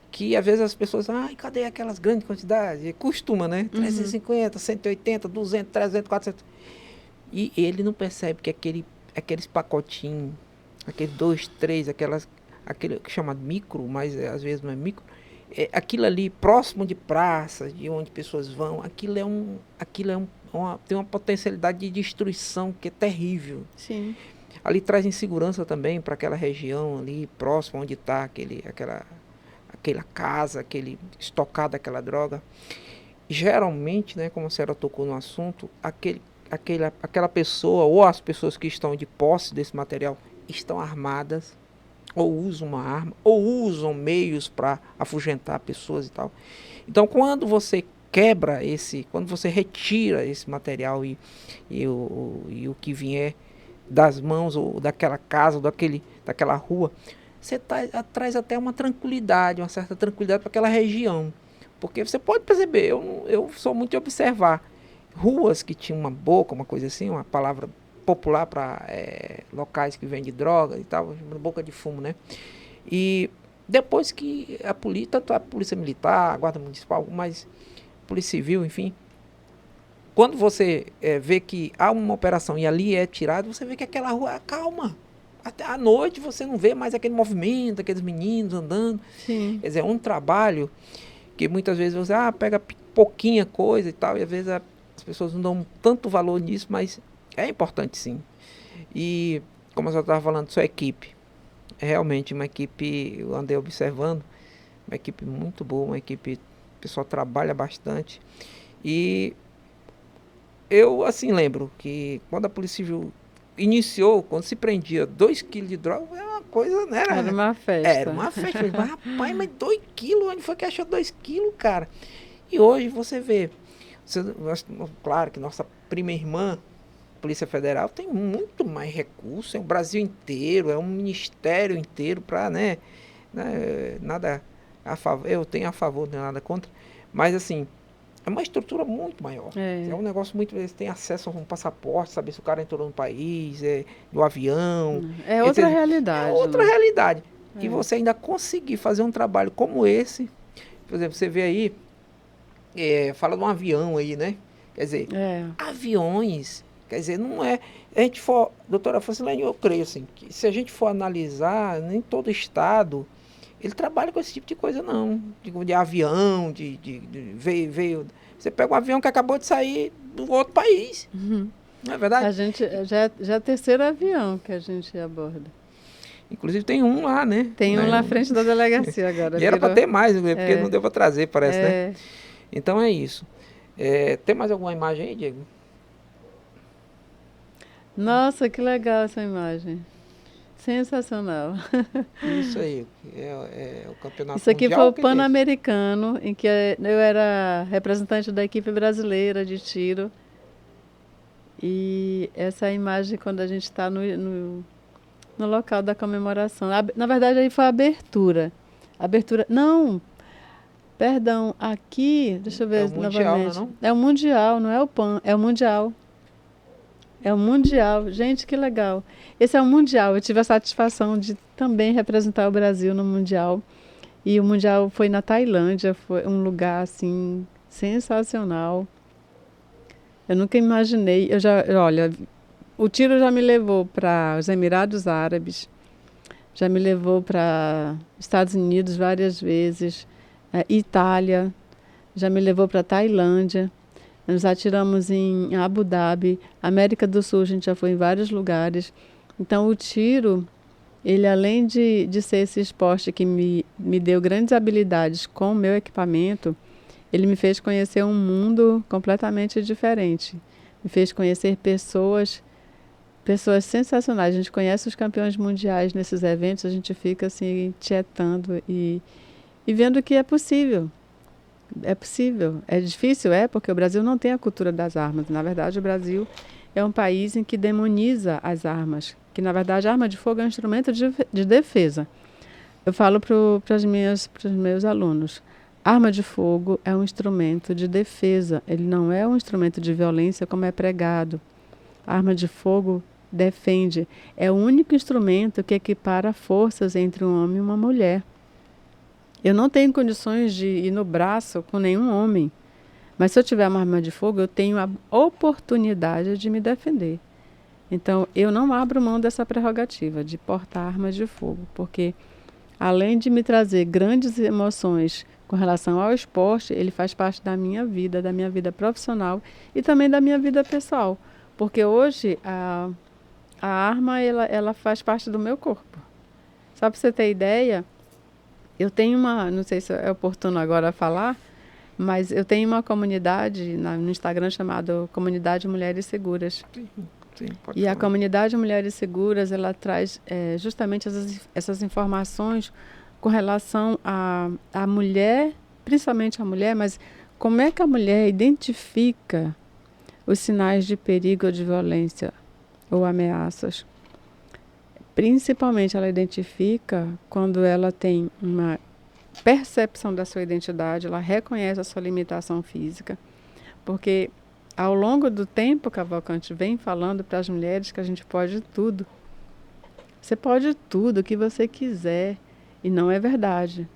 Que às vezes as pessoas, cadê aquelas grandes quantidades? E costuma, né? 350, 180, 200, 300, 400. E ele não percebe que aqueles pacotinhos, aqueles 2, 3, aquele que chama micro, mas às vezes não é micro, aquilo ali próximo de praças, de onde pessoas vão, tem uma potencialidade de destruição que é terrível. Sim. Ali traz insegurança também para aquela região ali próxima onde está aquela casa, aquele estocado, aquela droga. Geralmente, né, como a senhora tocou no assunto, aquela pessoa ou as pessoas que estão de posse desse material estão armadas, ou usam uma arma, ou usam meios para afugentar pessoas e tal. Então, quando você quando você retira esse material e o que vier das mãos ou daquela casa ou daquela rua, você traz até uma tranquilidade, uma certa tranquilidade para aquela região. Porque você pode perceber, eu sou muito de observar ruas que tinham uma boca, uma coisa assim, uma palavra popular para locais que vendem droga e tal, boca de fumo, né? E depois que a polícia, tanto a polícia militar, a guarda municipal, mas polícia civil, enfim, quando você vê que há uma operação e ali é tirado, você vê que aquela rua é calma. Até à noite você não vê mais aquele movimento, aqueles meninos andando. Sim. Quer dizer, é um trabalho que muitas vezes você pega pouquinha coisa e tal, e às vezes as pessoas não dão tanto valor nisso, mas é importante sim. E como eu estava falando, sua equipe, é realmente uma equipe, eu andei observando, uma equipe muito boa, uma equipe, o pessoal trabalha bastante. E eu, assim, lembro que quando a Polícia Civil iniciou, quando se prendia 2 quilos de droga, era uma coisa, né? Era uma festa. Era uma festa. Mas, rapaz, mas 2 quilos? Onde foi que achou 2 quilos, cara? E hoje você vê, claro que nossa prima irmã, Polícia Federal, tem muito mais recursos, é o Brasil inteiro, é um ministério inteiro para, né, nada a favor, eu tenho a favor, não nada contra, mas assim, é uma estrutura muito maior. É um negócio muito. Eles têm acesso a um passaporte, saber se o cara entrou no país, no avião. É outra realidade. É outra realidade. E você ainda conseguir fazer um trabalho como esse, por exemplo, você vê aí, fala de um avião aí, né? Quer dizer, aviões, quer dizer, não é. A gente for, doutora Francilene, eu creio assim, que se a gente for analisar, nem todo estado ele trabalha com esse tipo de coisa, não. De avião, veio. Você pega um avião que acabou de sair do outro país. Uhum. Não é verdade? A gente já é o terceiro avião que a gente aborda. Inclusive tem um lá, né? Tem um lá na frente da delegacia agora. E era para ter mais, né? Porque não deu para trazer, parece, né? Então é isso. Tem mais alguma imagem aí, Diego? Nossa, que legal essa imagem. Sensacional. Isso aí, é o campeonato Isso aqui mundial, foi o Pan-Americano, em que eu era representante da equipe brasileira de tiro. E essa imagem quando a gente está no local da comemoração. Na verdade, aí foi a abertura. Não, perdão, aqui, deixa eu ver novamente. Não? É o Mundial, não é o Pan, é o Mundial. É o Mundial. Gente, que legal. Esse é o Mundial. Eu tive a satisfação de também representar o Brasil no Mundial. E o Mundial foi na Tailândia. Foi um lugar, assim, sensacional. Eu nunca imaginei. Olha, o tiro já me levou para os Emirados Árabes. Já me levou para Estados Unidos várias vezes. Itália. Já me levou para Tailândia. Nos atiramos em Abu Dhabi, América do Sul, a gente já foi em vários lugares. Então, o tiro, ele além de ser esse esporte que me deu grandes habilidades com o meu equipamento, ele me fez conhecer um mundo completamente diferente. Me fez conhecer pessoas sensacionais. A gente conhece os campeões mundiais nesses eventos, a gente fica assim, tietando e vendo que é possível. É possível. É difícil, porque o Brasil não tem a cultura das armas. Na verdade, o Brasil é um país em que demoniza as armas. Que, na verdade, a arma de fogo é um instrumento de defesa. Eu falo para os meus alunos. Arma de fogo é um instrumento de defesa. Ele não é um instrumento de violência como é pregado. A arma de fogo defende. É o único instrumento que equipara forças entre um homem e uma mulher. Eu não tenho condições de ir no braço com nenhum homem. Mas se eu tiver uma arma de fogo, eu tenho a oportunidade de me defender. Então, eu não abro mão dessa prerrogativa de portar armas de fogo. Porque, além de me trazer grandes emoções com relação ao esporte, ele faz parte da minha vida profissional e também da minha vida pessoal. Porque hoje, a arma, ela faz parte do meu corpo. Só para você ter ideia... Eu tenho não sei se é oportuno agora falar, mas eu tenho uma comunidade no Instagram chamada Comunidade Mulheres Seguras. Sim, pode e falar. A Comunidade Mulheres Seguras, ela traz justamente essas informações com relação à mulher, principalmente a mulher, mas como é que a mulher identifica os sinais de perigo ou de violência ou ameaças. Principalmente ela identifica quando ela tem uma percepção da sua identidade, ela reconhece a sua limitação física, porque Ao longo do tempo, Cavalcante vem falando para as mulheres que a gente pode tudo. Você pode tudo o que você quiser. E não é verdade.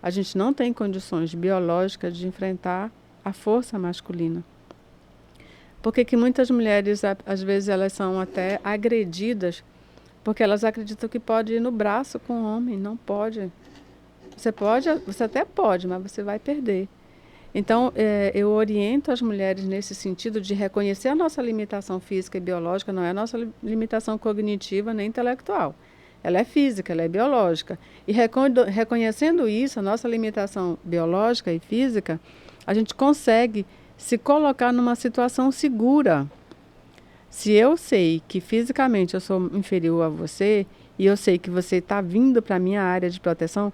A gente não tem condições biológicas de enfrentar a força masculina. Porque que muitas mulheres, às vezes, elas são até agredidas porque elas acreditam que pode ir no braço com o homem. Não pode. Você até pode, mas você vai perder. Então, eu oriento as mulheres nesse sentido de reconhecer a nossa limitação física e biológica, não é a nossa limitação cognitiva nem intelectual. Ela é física, ela é biológica. E reconhecendo isso, a nossa limitação biológica e física, a gente consegue se colocar numa situação segura. Se eu sei que fisicamente eu sou inferior a você, e eu sei que você está vindo para a minha área de proteção,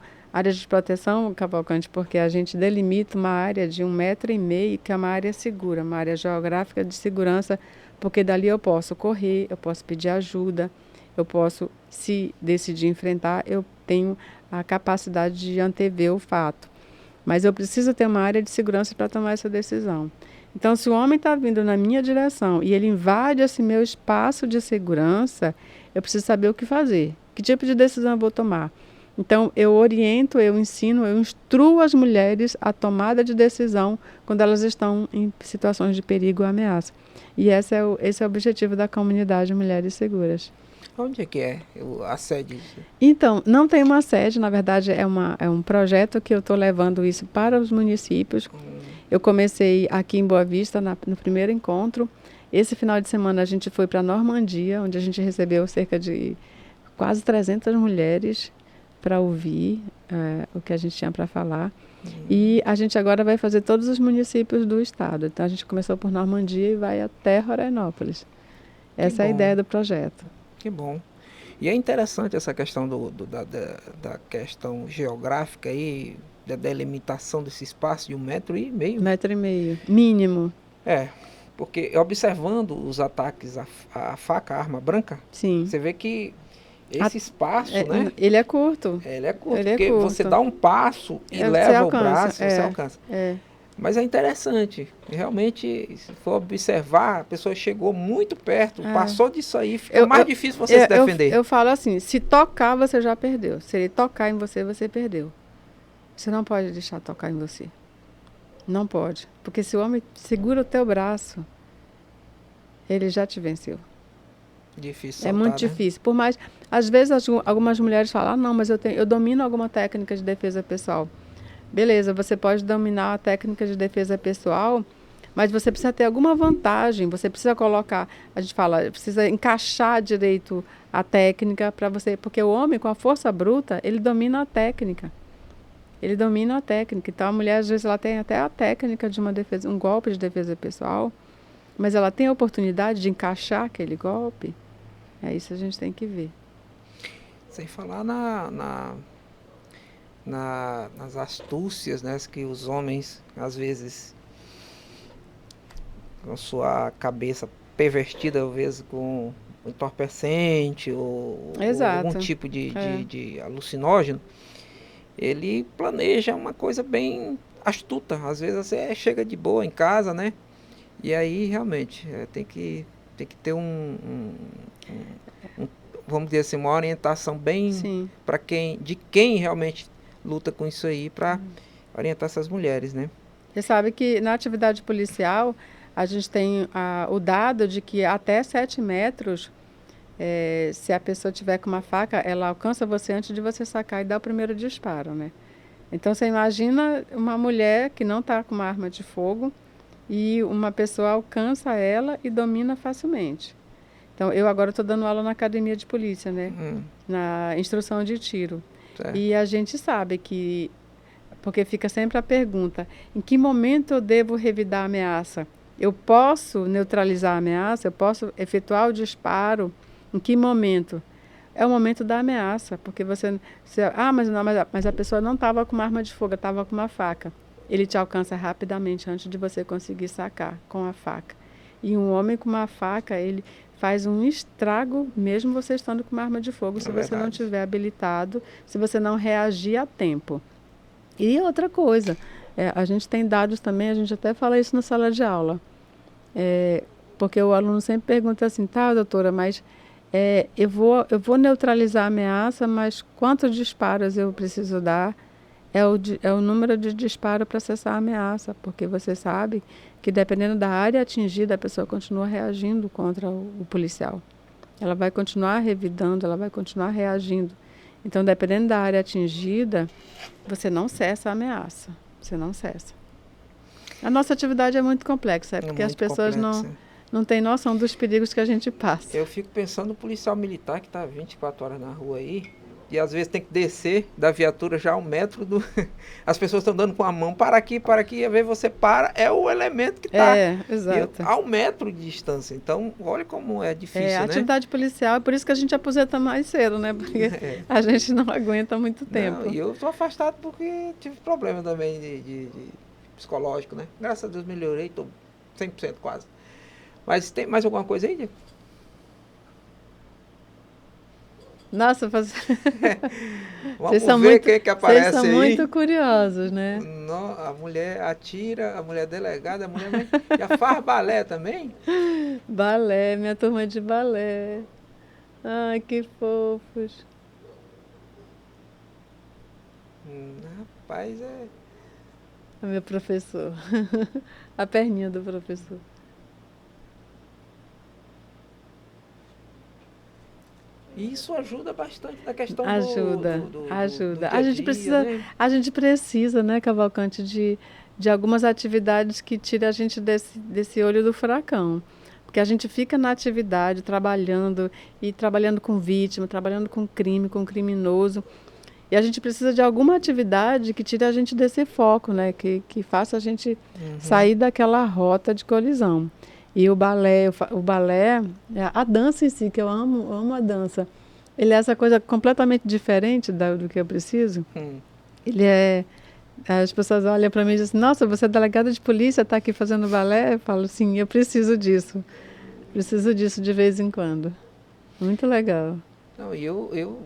Cavalcante, porque a gente delimita uma área de 1,5 m, que é uma área segura, uma área geográfica de segurança, porque dali eu posso correr, eu posso pedir ajuda, eu posso, se decidir enfrentar, eu tenho a capacidade de antever o fato. Mas eu preciso ter uma área de segurança para tomar essa decisão. Então, se o homem está vindo na minha direção e ele invade esse meu espaço de segurança, eu preciso saber o que fazer, que tipo de decisão eu vou tomar. Então, eu oriento, eu ensino, eu instruo as mulheres a tomada de decisão quando elas estão em situações de perigo ou ameaça. E esse é o objetivo da comunidade Mulheres Seguras. Onde é que é a sede? Então, não tem uma sede, na verdade é um projeto que eu estou levando isso para os municípios. Eu comecei aqui em Boa Vista, no primeiro encontro. Esse final de semana a gente foi para a Normandia, onde a gente recebeu cerca de quase 300 mulheres para ouvir o que a gente tinha para falar. E a gente agora vai fazer todos os municípios do estado. Então, a gente começou por Normandia e vai até Rorainópolis. Essa é a ideia do projeto. Que bom. E é interessante essa questão da questão geográfica aí, da delimitação desse espaço de 1,5 m. 1,5 m, mínimo. Porque observando os ataques à faca, à arma branca, sim, você vê que esse espaço, né? Ele é curto. Ele é curto, porque você dá um passo e leva o braço, você alcança. Mas é interessante, realmente, se for observar, a pessoa chegou muito perto, passou disso aí, fica mais difícil você se defender. Eu falo assim, se tocar, você já perdeu. Se ele tocar em você, você perdeu. Você não pode deixar tocar em você. Não pode. Porque se o homem segura o teu braço, ele já te venceu. Difícil soltar, é muito difícil. Por mais, às vezes algumas mulheres falam, não, mas eu domino alguma técnica de defesa pessoal. Beleza, você pode dominar a técnica de defesa pessoal, mas você precisa ter alguma vantagem, você precisa colocar, a gente fala, precisa encaixar direito a técnica para você, porque o homem com a força bruta, ele domina a técnica. Ele domina a técnica. Então a mulher, às vezes, ela tem até a técnica de uma defesa, um golpe de defesa pessoal, mas ela tem a oportunidade de encaixar aquele golpe. É isso que a gente tem que ver. Sem falar nas astúcias, né, que os homens, às vezes, com sua cabeça pervertida, às vezes com entorpecente ou algum tipo de alucinógeno, ele planeja uma coisa bem astuta. Às vezes você chega de boa em casa, né? E aí, realmente, tem que ter vamos dizer assim, uma orientação bem para de quem realmente luta com isso aí, para orientar essas mulheres, né? Você sabe que na atividade policial a gente tem o dado de que até 7 metros, se a pessoa tiver com uma faca, ela alcança você antes de você sacar e dar o primeiro disparo, né? Então você imagina uma mulher que não está com uma arma de fogo e uma pessoa alcança ela e domina facilmente. Então eu agora estou dando aula na academia de polícia, né? Na instrução de tiro. Certo. E a gente sabe que, porque fica sempre a pergunta, em que momento eu devo revidar a ameaça? Eu posso neutralizar a ameaça? Eu posso efetuar o disparo? Em que momento? É o momento da ameaça, porque mas a pessoa não estava com uma arma de fogo, estava com uma faca. Ele te alcança rapidamente antes de você conseguir sacar com a faca. E um homem com uma faca, ele faz um estrago, mesmo você estando com uma arma de fogo, se você não estiver habilitado, se você não reagir a tempo. E outra coisa, a gente tem dados também, a gente até fala isso na sala de aula. Porque o aluno sempre pergunta assim, tá, doutora, mas eu vou neutralizar a ameaça, mas quantos disparos eu preciso dar? É o número de disparo para cessar a ameaça, porque você sabe que dependendo da área atingida, a pessoa continua reagindo contra o policial. Ela vai continuar revidando, ela vai continuar reagindo. Então, dependendo da área atingida, você não cessa a ameaça. Você não cessa. A nossa atividade é muito complexa, porque as muito pessoas complexa. não têm noção dos perigos que a gente passa. Eu fico pensando no policial militar que está 24 horas na rua aí, e às vezes tem que descer da viatura já 1 metro do... As pessoas estão dando com a mão, para aqui, e às vezes você para, é o elemento que está Exato. a 1 metro de distância. Então, olha como é difícil, a né? atividade policial, é por isso que a gente aposenta mais cedo, né? Porque a gente não aguenta muito tempo. Não, e eu estou afastado porque tive problema também de psicológico, né? Graças a Deus melhorei, estou 100% quase. Mas tem mais alguma coisa aí, Diego? Nossa, Vamos ver quem que aparece aí. Vocês são muito curiosos, né? A mulher atira, a mulher delegada, a mulher já faz balé também? Balé, minha turma de balé. Ai, que fofos. Rapaz, é... O meu professor. A perninha do professor. Isso ajuda bastante na questão Ajuda. do dia A gente dia, precisa, né? né, Cavalcante, de algumas atividades que tirem a gente desse olho do furacão. Porque a gente fica na atividade, trabalhando com vítima, trabalhando com crime, com criminoso. E a gente precisa de alguma atividade que tire a gente desse foco, né? Que faça a gente sair daquela rota de colisão. E o balé, a dança em si, que eu amo a dança. Ele é essa coisa completamente diferente do que eu preciso. Ele é... As pessoas olham para mim e dizem assim, nossa, você é delegada de polícia, está aqui fazendo balé? Eu falo, sim, eu preciso disso. Preciso disso de vez em quando. Muito legal. Não, e eu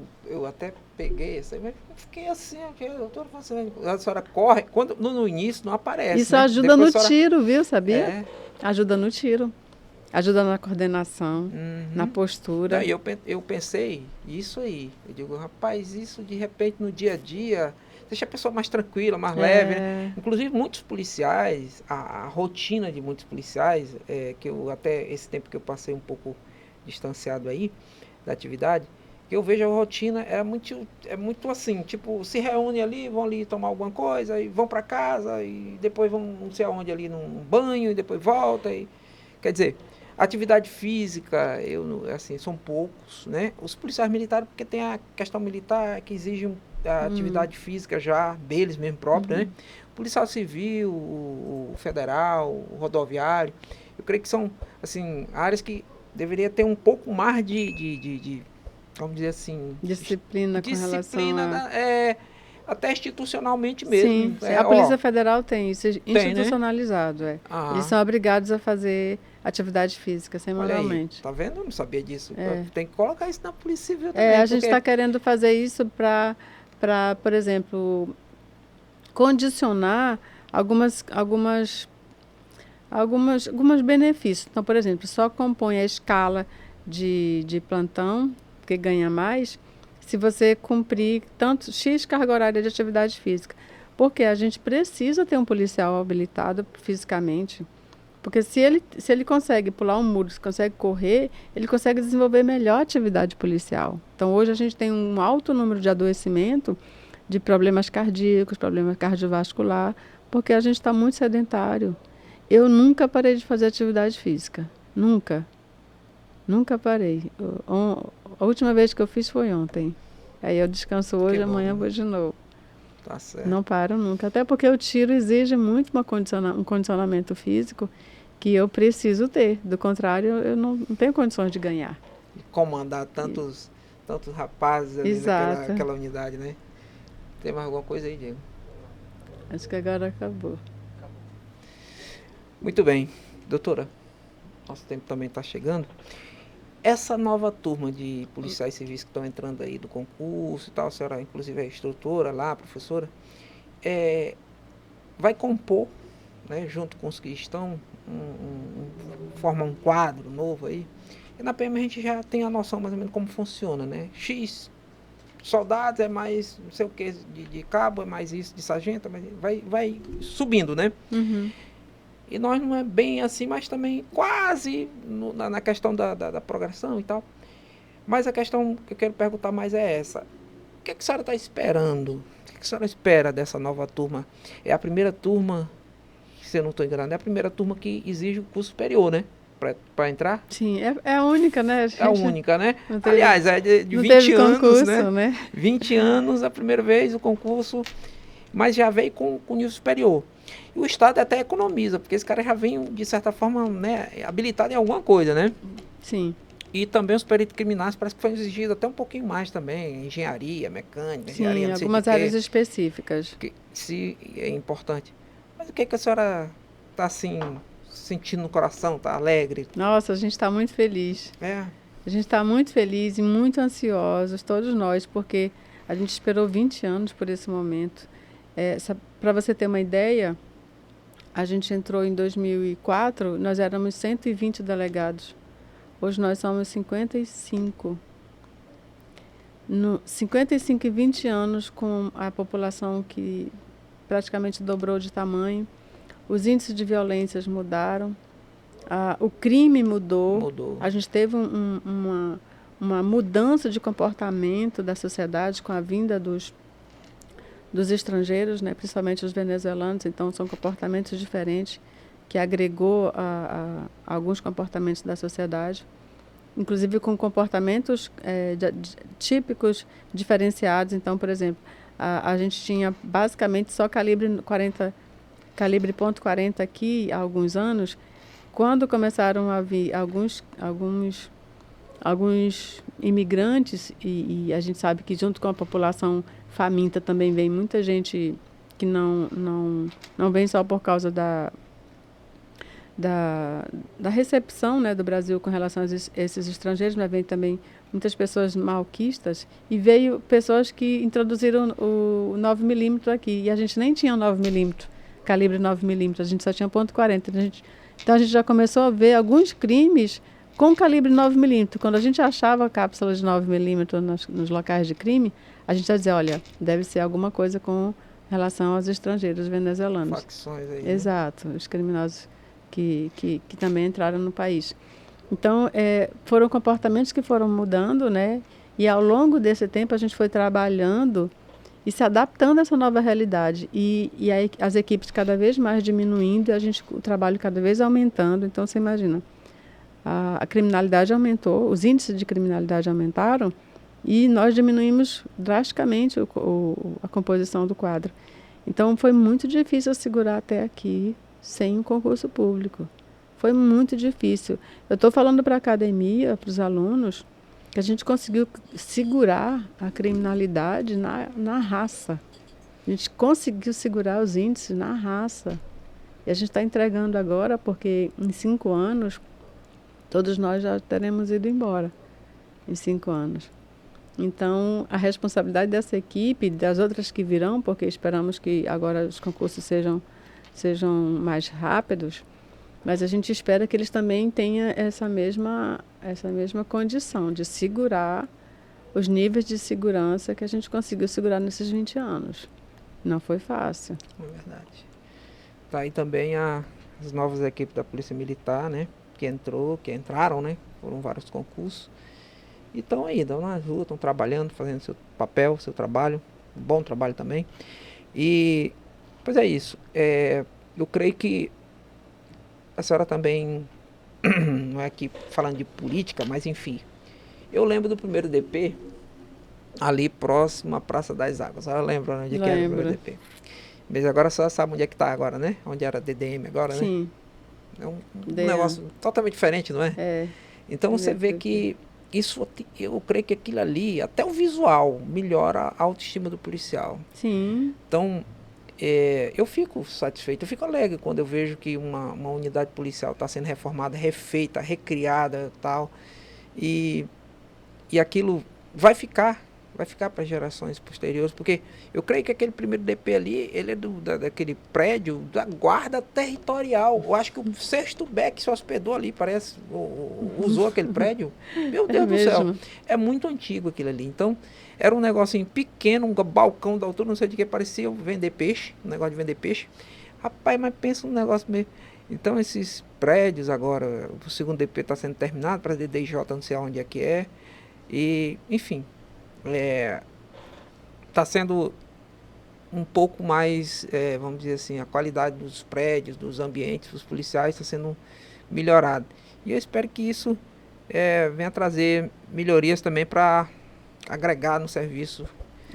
até peguei essa, mas fiquei assim, doutora, a senhora corre, quando no início não aparece. Isso né? ajuda no tiro, viu, sabia? É. Ajuda no tiro. Ajuda na coordenação, na postura. Não, e eu pensei, isso aí. Eu digo, rapaz, isso de repente no dia a dia deixa a pessoa mais tranquila, mais leve. Né? Inclusive, muitos policiais, a rotina de muitos policiais, que eu até esse tempo que eu passei um pouco distanciado aí da atividade, que eu vejo a rotina é muito assim, tipo, se reúne ali, vão ali tomar alguma coisa, e vão para casa, e depois vão não sei aonde ali num banho, e depois volta. Quer dizer, atividade física, assim, são poucos, né? Os policiais militares, porque tem a questão militar que exige a atividade física já, deles mesmo próprio, né? O policial civil, o federal, o rodoviário, eu creio que são, assim, áreas que deveria ter um pouco mais de vamos dizer assim... Disciplina com relação a... até institucionalmente mesmo. Sim, a Polícia Federal tem isso institucionalizado. Né? Eles são obrigados a fazer atividade física semanalmente. Tá vendo? Eu não sabia disso. Tem que colocar isso na Polícia Civil também. A gente está querendo fazer isso para, por exemplo, condicionar algumas benefícios. Então, por exemplo, só compõe a escala de plantão, que ganha mais, se você cumprir tanto X carga horária de atividade física. Porque a gente precisa ter um policial habilitado fisicamente. Porque se ele consegue pular um muro, se consegue correr, ele consegue desenvolver melhor atividade policial. Então, hoje a gente tem um alto número de adoecimento, de problemas cardíacos, problemas cardiovasculares, porque a gente está muito sedentário. Eu nunca parei de fazer atividade física. Nunca. Nunca parei. A última vez que eu fiz foi ontem. Aí eu descanso hoje, amanhã vou de novo. Tá certo. Não paro nunca. Até porque o tiro exige muito um condicionamento físico que eu preciso ter. Do contrário, eu não tenho condições de ganhar. Comandar tantos rapazes ali naquela unidade, né? Tem mais alguma coisa aí, Diego? Acho que agora acabou. Muito bem. Doutora, nosso tempo também está chegando. Essa nova turma de policiais civis que estão entrando aí do concurso e tal, a senhora inclusive é instrutora lá, professora, vai compor, né, junto com os que estão forma um quadro novo aí. E na PM a gente já tem a noção mais ou menos como funciona, né? X soldados é mais não sei o que de cabo, é mais isso de sargento, mas vai subindo, né? Uhum. E nós não é bem assim, mas também quase na questão da progressão e tal. Mas a questão que eu quero perguntar mais é essa. O que a senhora está esperando? O que a senhora espera dessa nova turma? É a primeira turma, se eu não estou enganado, é a primeira turma que exige o curso superior, né? Para entrar? Sim, é a única, né? É a única, né? Não teve, Aliás, é de não 20 teve anos, concurso, né? 20 anos a primeira vez o concurso, mas já veio com nível superior. E o Estado até economiza, porque esse cara já vem, de certa forma, né, habilitado em alguma coisa, né? Sim. E também os peritos criminais parece que foi exigido até um pouquinho mais também. Engenharia, mecânica, Sim, engenharia, não sei algumas de áreas quê, específicas. que se é importante. Mas o que a senhora está assim, sentindo no coração? Está alegre? Nossa, a gente está muito feliz. É. A gente está muito feliz e muito ansiosos, todos nós, porque a gente esperou 20 anos por esse momento. Para você ter uma ideia, a gente entrou em 2004, nós éramos 120 delegados. Hoje nós somos 55. 55 e 20 anos com a população que praticamente dobrou de tamanho. Os índices de violências mudaram. O crime mudou. A gente teve uma mudança de comportamento da sociedade com a vinda dos estrangeiros, né, principalmente os venezuelanos. Então, são comportamentos diferentes que agregou a alguns comportamentos da sociedade, inclusive com comportamentos típicos diferenciados. Então, por exemplo, a gente tinha basicamente só calibre .40 aqui há alguns anos. Quando começaram a vir alguns imigrantes, e a gente sabe que junto com a população faminta também vem muita gente que não vem só por causa da recepção, né, do Brasil com relação a esses estrangeiros, mas vem também muitas pessoas malquistas, e veio pessoas que introduziram o 9mm aqui, e a gente nem tinha 9mm, calibre 9mm, a gente só tinha .40. Então a gente já começou a ver alguns crimes com calibre 9mm. Quando a gente achava cápsulas de 9mm nos locais de crime, a gente já dizia, olha, deve ser alguma coisa com relação aos estrangeiros venezuelanos. Facções aí. Exato, os criminosos que também entraram no país. Então, foram comportamentos que foram mudando, né? E ao longo desse tempo a gente foi trabalhando e se adaptando a essa nova realidade. E aí, as equipes cada vez mais diminuindo e o trabalho cada vez aumentando. Então, você imagina, a criminalidade aumentou, os índices de criminalidade aumentaram e nós diminuímos drasticamente a composição do quadro. Então, foi muito difícil segurar até aqui sem um concurso público. Foi muito difícil. Eu estou falando para a academia, para os alunos, que a gente conseguiu segurar a criminalidade na raça. A gente conseguiu segurar os índices na raça. E a gente está entregando agora, porque em 5 anos, todos nós já teremos ido embora. Em 5 anos. Então, a responsabilidade dessa equipe, das outras que virão, porque esperamos que agora os concursos sejam mais rápidos, mas a gente espera que eles também tenham essa mesma condição de segurar os níveis de segurança que a gente conseguiu segurar nesses 20 anos. Não foi fácil. É verdade. Tá aí também as novas equipes da Polícia Militar, né? Que entraram, né? Foram vários concursos. E estão aí, dando uma ajuda, estão trabalhando, fazendo seu papel, seu trabalho. Um bom trabalho também. E, pois é isso. Eu creio que a senhora também, não é aqui falando de política, mas enfim. Eu lembro do primeiro DP, ali próximo à Praça das Águas. A senhora lembra onde que era o primeiro DP? Mas agora a senhora sabe onde é que está agora, né? Onde era DDM agora, né? Sim. É um negócio totalmente diferente, não é? É. Então você vê que isso, eu creio que aquilo ali, até o visual, melhora a autoestima do policial. Sim. Então, eu fico satisfeito, eu fico alegre quando eu vejo que uma unidade policial está sendo reformada, refeita, recriada e tal. E aquilo vai ficar vai ficar para gerações posteriores, porque eu creio que aquele primeiro DP ali, ele é daquele prédio da guarda territorial. Eu acho que o sexto BEC se hospedou ali, parece, usou aquele prédio. Meu É Deus do céu, mesmo. é muito antigo aquilo ali. Então, era um negocinho pequeno, um balcão da altura, não sei de que, parecia vender peixe, um negócio de vender peixe. Rapaz, mas pensa um negócio meio... Então, esses prédios agora, o segundo DP está sendo terminado, para DDJ, não sei onde é que é. E, enfim, está sendo um pouco mais, vamos dizer assim, a qualidade dos prédios, dos ambientes, dos policiais está sendo melhorada. E eu espero que isso venha trazer melhorias também para agregar no serviço,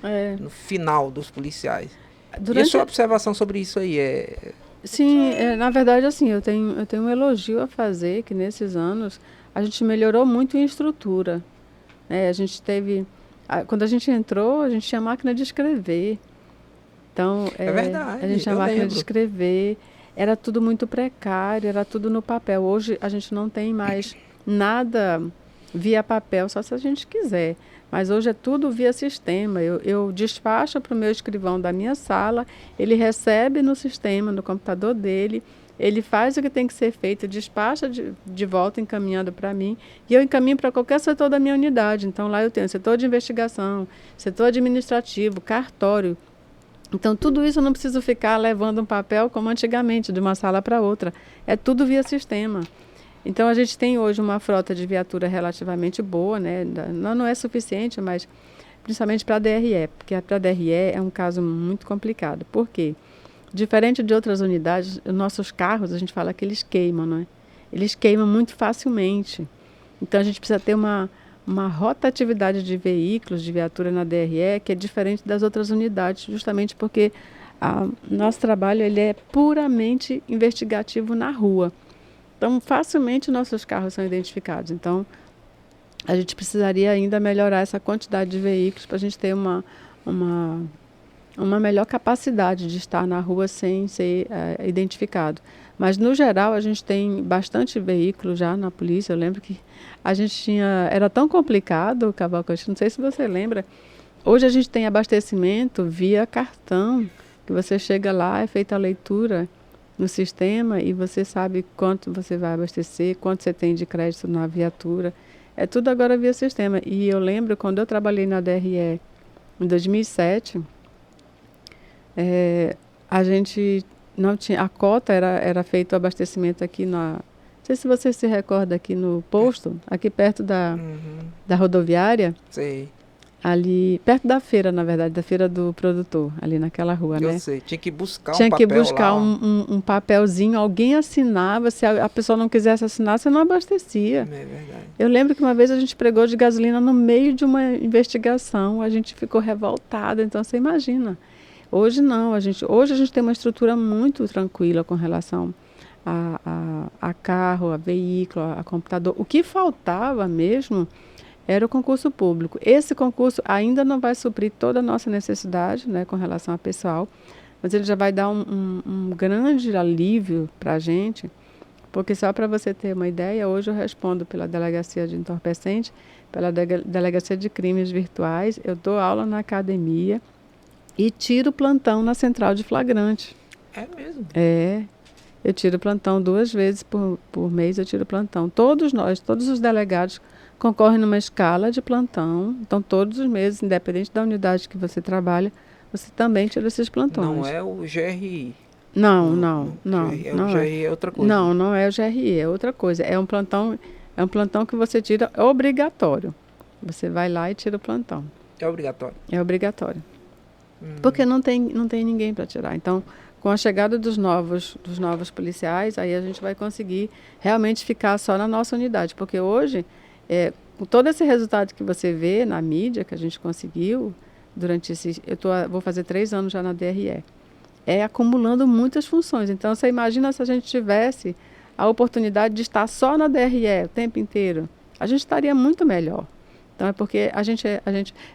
É. no final dos policiais. E a Durante sua observação sobre isso aí Sim, na verdade, assim, eu tenho um elogio a fazer, que nesses anos a gente melhorou muito em estrutura. Né? A gente teve, quando a gente entrou, a gente tinha máquina de escrever. Então, É a gente verdade, tinha eu máquina de lembro. escrever, era tudo muito precário, era tudo no papel. Hoje a gente não tem mais nada via papel, só se a gente quiser. Mas hoje é tudo via sistema. Eu despacho para o meu escrivão da minha sala, ele recebe no sistema, no computador dele, ele faz o que tem que ser feito, despacha de volta, encaminhando para mim, e eu encaminho para qualquer setor da minha unidade. Então, lá eu tenho setor de investigação, setor administrativo, cartório. Então, tudo isso eu não preciso ficar levando um papel como antigamente, de uma sala para outra. É tudo via sistema. Então, a gente tem hoje uma frota de viatura relativamente boa, né? Não é suficiente, mas principalmente para a DRE, porque para a DRE é um caso muito complicado. Por quê? Diferente de outras unidades, os nossos carros, a gente fala que eles queimam, não é? Eles queimam muito facilmente. Então, a gente precisa ter uma rotatividade de veículos, de viatura na DRE, que é diferente das outras unidades, justamente porque nosso trabalho ele é puramente investigativo na rua. Então, facilmente nossos carros são identificados. Então, a gente precisaria ainda melhorar essa quantidade de veículos para a gente ter uma melhor capacidade de estar na rua sem ser identificado. Mas, no geral, a gente tem bastante veículo já na polícia. Eu lembro que a gente tinha... Era tão complicado, Cavalcante, não sei se você lembra. Hoje a gente tem abastecimento via cartão, que você chega lá, é feita a leitura no sistema e você sabe quanto você vai abastecer, quanto você tem de crédito na viatura. É tudo agora via sistema. E eu lembro, quando eu trabalhei na DRE em 2007, a gente não tinha... A cota era feito o abastecimento aqui na... Não sei se você se recorda, aqui no posto, aqui perto da rodoviária, Sei, ali perto da feira, na verdade, da feira do produtor, ali naquela rua, eu né? sei. Tinha que buscar um Tinha que papel buscar lá. um papelzinho, alguém assinava, se a pessoa não quisesse assinar, você não abastecia. É verdade. Eu lembro que uma vez a gente pregou de gasolina no meio de uma investigação, a gente ficou revoltada, então você imagina. Hoje não, hoje a gente tem uma estrutura muito tranquila com relação a carro, a veículo, a computador. O que faltava mesmo era o concurso público. Esse concurso ainda não vai suprir toda a nossa necessidade, né, com relação ao pessoal, mas ele já vai dar um grande alívio para a gente, porque só para você ter uma ideia, hoje eu respondo pela Delegacia de Entorpecente, pela Delegacia de Crimes Virtuais, eu dou aula na academia e tiro plantão na central de flagrante. É mesmo. Eu tiro plantão 2 vezes por mês, eu tiro plantão. Todos os delegados concorrem numa escala de plantão, então todos os meses, independente da unidade que você trabalha, você também tira esses plantões. Não é o GRI. Não, GRI, o não é. GRI é outra coisa. Não é o GRI, é outra coisa. É um plantão que você tira obrigatório. Você vai lá e tira o plantão. É obrigatório. É obrigatório. Porque não tem ninguém para tirar. Então, com a chegada dos novos policiais, aí a gente vai conseguir realmente ficar só na nossa unidade. Porque hoje, com todo esse resultado que você vê na mídia, que a gente conseguiu, durante vou fazer 3 anos já na DRE, acumulando muitas funções. Então, você imagina se a gente tivesse a oportunidade de estar só na DRE o tempo inteiro. A gente estaria muito melhor. Então, é porque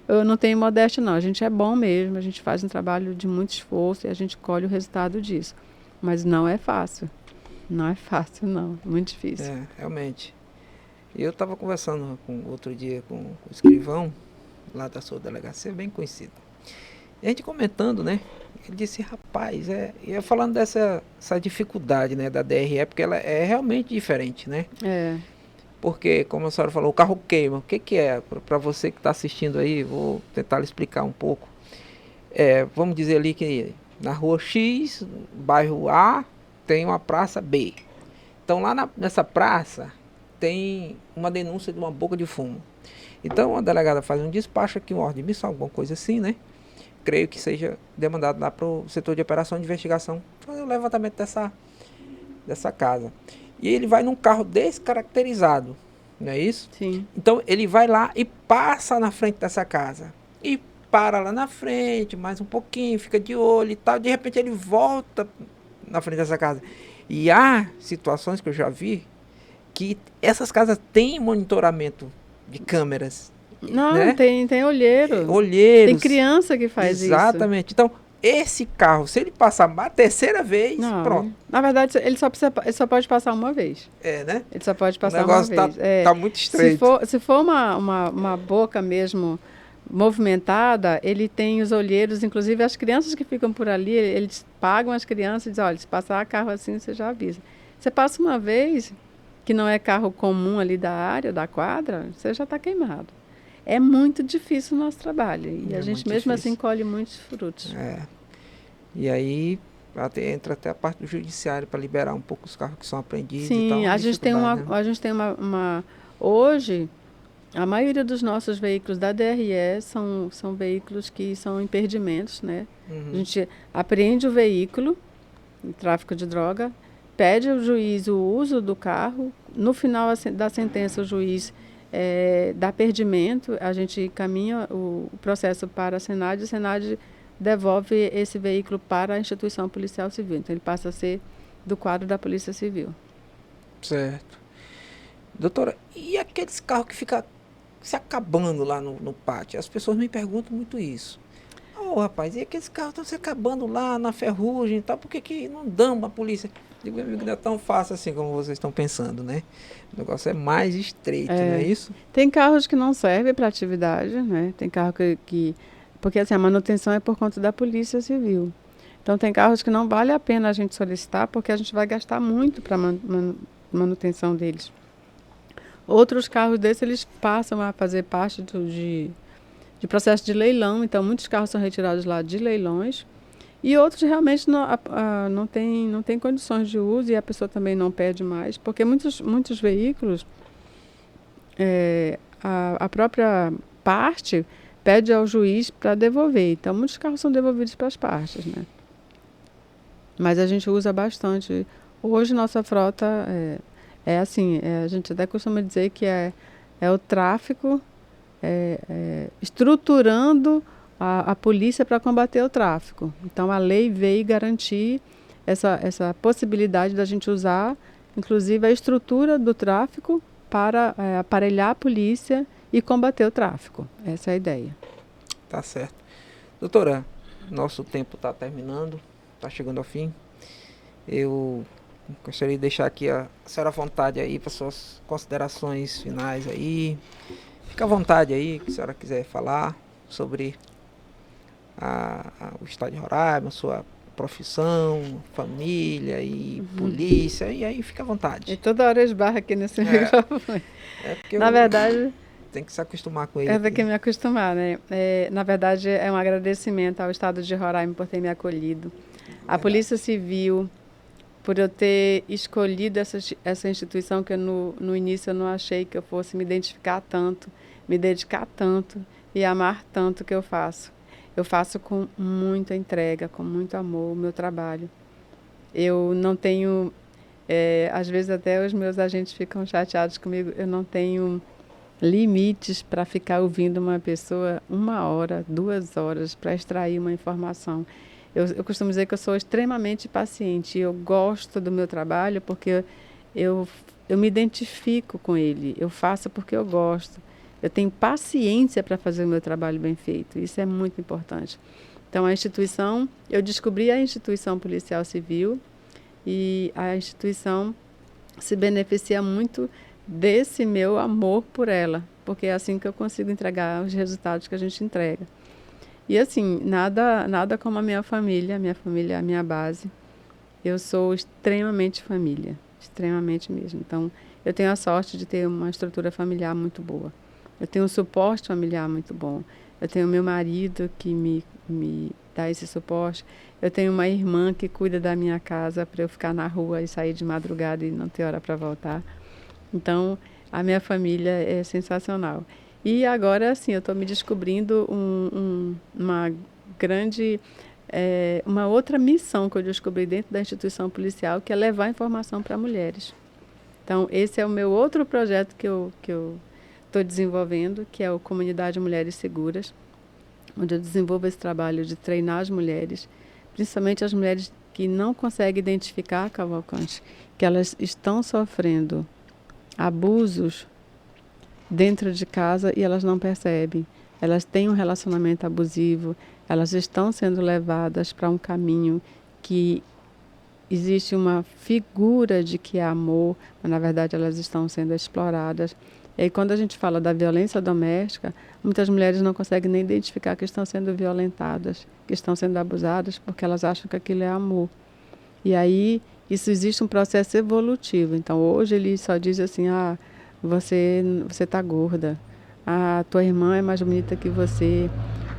eu não tenho modéstia, não. A gente é bom mesmo, a gente faz um trabalho de muito esforço e a gente colhe o resultado disso. Mas não é fácil. Não é fácil, não. É muito difícil. Realmente. Eu estava conversando outro dia com o escrivão lá da sua delegacia, bem conhecido. E a gente comentando, né? Ele disse, rapaz, eu falando dessa essa dificuldade, né, da DRE, porque ela é realmente diferente, né? É. Porque, como a senhora falou, o carro queima. O que que é? Para você que está assistindo aí, vou tentar lhe explicar um pouco. Vamos dizer ali que na rua X, bairro A, tem uma praça B. Então lá nessa praça tem uma denúncia de uma boca de fumo. Então a delegada faz um despacho aqui, uma ordem de missão, alguma coisa assim, né? Creio que seja demandado lá para o setor de operação de investigação fazer o levantamento dessa casa. E ele vai num carro descaracterizado, não é isso? Sim. Então ele vai lá e passa na frente dessa casa. E para lá na frente, mais um pouquinho, fica de olho e tal. De repente ele volta na frente dessa casa. E há situações que eu já vi que essas casas têm monitoramento de câmeras. Não, né? tem olheiro. Olheiros. Tem criança que faz isso. Exatamente. Então, esse carro, se ele passar a terceira vez, Não, pronto. Na verdade, ele só pode passar uma vez. Né? Ele só pode passar o negócio uma vez. Tá muito estreito. Se for uma boca mesmo movimentada, ele tem os olheiros, inclusive as crianças que ficam por ali, eles pagam as crianças e dizem, olha, se passar carro assim, você já avisa. Você passa uma vez, que não é carro comum ali da área, da quadra, você já está queimado. É muito difícil o nosso trabalho. E a gente mesmo assim colhe muitos frutos. E aí entra até a parte do judiciário para liberar um pouco os carros que são apreendidos. Sim, e tal, a gente tem hoje, a maioria dos nossos veículos da DRE são veículos que são impedimentos, né? Uhum. A gente apreende o veículo, em tráfico de droga, pede ao juiz o uso do carro, no final da sentença o juiz dá perdimento, a gente encaminha o processo para a Senad, e a Senad devolve esse veículo para a instituição policial civil. Então ele passa a ser do quadro da Polícia Civil. Certo. Doutora, e aqueles carros que ficam se acabando lá no pátio? As pessoas me perguntam muito isso. Rapaz, e aqueles carros estão se acabando lá na ferrugem e tal, por que não dão para a polícia? Digo, meu amigo, não é tão fácil assim como vocês estão pensando, né? O negócio é mais estreito, não é isso? Tem carros que não servem para atividade, né? Tem carro que... Porque assim, a manutenção é por conta da Polícia Civil. Então tem carros que não vale a pena a gente solicitar, porque a gente vai gastar muito para manutenção deles. Outros carros desses, eles passam a fazer parte de processo de leilão, então muitos carros são retirados lá de leilões, e outros realmente não tem condições de uso, e a pessoa também não pede mais, porque muitos veículos, a própria parte pede ao juiz para devolver, então muitos carros são devolvidos para as partes, né? Mas a gente usa bastante. Hoje nossa frota assim, a gente até costuma dizer que é o tráfico estruturando a polícia para combater o tráfico. Então a lei veio garantir essa possibilidade da gente usar, inclusive, a estrutura do tráfico para aparelhar a polícia e combater o tráfico. Essa é a ideia. Tá certo. Doutora, nosso tempo está terminando, está chegando ao fim. Eu gostaria de deixar aqui a senhora à vontade aí para suas considerações finais aí. Fica à vontade aí, que a senhora quiser falar sobre o estado de Roraima, sua profissão, família e polícia, e aí fica à vontade. E toda hora esbarra aqui nesse microfone. Na verdade... Tem que se acostumar com ele. Tem que me acostumar, né? Na verdade, é um agradecimento ao estado de Roraima por ter me acolhido. A Polícia Civil, por eu ter escolhido essa instituição que no início eu não achei que eu fosse me identificar tanto, me dedicar tanto e amar tanto o que eu faço. Eu faço com muita entrega, com muito amor o meu trabalho. Eu não tenho... às vezes até os meus agentes ficam chateados comigo. Eu não tenho limites para ficar ouvindo uma pessoa 1 hora, 2 horas para extrair uma informação. Eu costumo dizer que eu sou extremamente paciente. Eu gosto do meu trabalho porque eu me identifico com ele. Eu faço porque eu gosto. Eu tenho paciência para fazer o meu trabalho bem feito. Isso é muito importante. Então, eu descobri a instituição policial civil e a instituição se beneficia muito desse meu amor por ela, porque é assim que eu consigo entregar os resultados que a gente entrega. E assim, nada como a minha família é a minha base. Eu sou extremamente família, extremamente mesmo. Então, eu tenho a sorte de ter uma estrutura familiar muito boa. Eu tenho um suporte familiar muito bom. Eu tenho meu marido que me dá esse suporte. Eu tenho uma irmã que cuida da minha casa para eu ficar na rua e sair de madrugada e não ter hora para voltar. Então, a minha família é sensacional. E agora, assim, eu estou me descobrindo uma grande, uma outra missão que eu descobri dentro da instituição policial, que é levar informação para mulheres. Então, esse é o meu outro projeto que eu estou desenvolvendo, que é o Comunidade Mulheres Seguras, onde eu desenvolvo esse trabalho de treinar as mulheres, principalmente as mulheres que não conseguem identificar, Cavalcante, que elas estão sofrendo abusos dentro de casa e elas não percebem. Elas têm um relacionamento abusivo, elas estão sendo levadas para um caminho que existe uma figura de que é amor, mas na verdade elas estão sendo exploradas. E aí, quando a gente fala da violência doméstica, muitas mulheres não conseguem nem identificar que estão sendo violentadas, que estão sendo abusadas, porque elas acham que aquilo é amor. E aí, isso existe um processo evolutivo. Então, hoje ele só diz assim, você está gorda, tua irmã é mais bonita que você,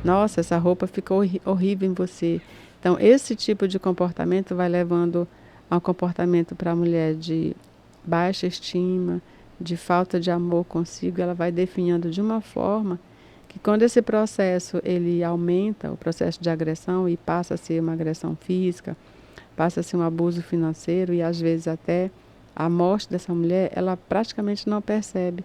nossa, essa roupa ficou horrível em você. Então, esse tipo de comportamento vai levando a um comportamento para a mulher de baixa estima, de falta de amor consigo. Ela vai definhando de uma forma que, quando esse processo ele aumenta, o processo de agressão, e passa a ser uma agressão física, passa a ser um abuso financeiro e às vezes até a morte dessa mulher, ela praticamente não percebe,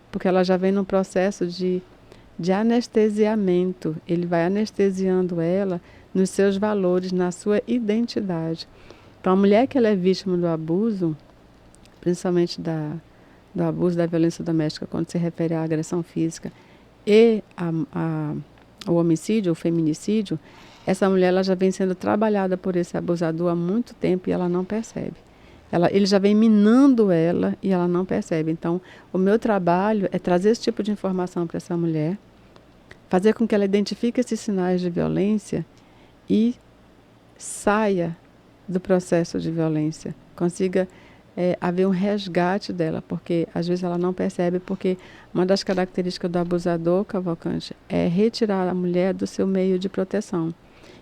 porque ela já vem num processo de anestesiamento. Ele vai anestesiando ela nos seus valores, na sua identidade. Então, a mulher que ela é vítima do abuso, principalmente do abuso da violência doméstica, quando se refere à agressão física e ao homicídio, o feminicídio, essa mulher ela já vem sendo trabalhada por esse abusador há muito tempo e ela não percebe. Ele já vem minando ela e ela não percebe. Então, o meu trabalho é trazer esse tipo de informação para essa mulher, fazer com que ela identifique esses sinais de violência e saia do processo de violência, consiga haver um resgate dela, porque às vezes ela não percebe, porque uma das características do abusador, Cavalcante, é retirar a mulher do seu meio de proteção.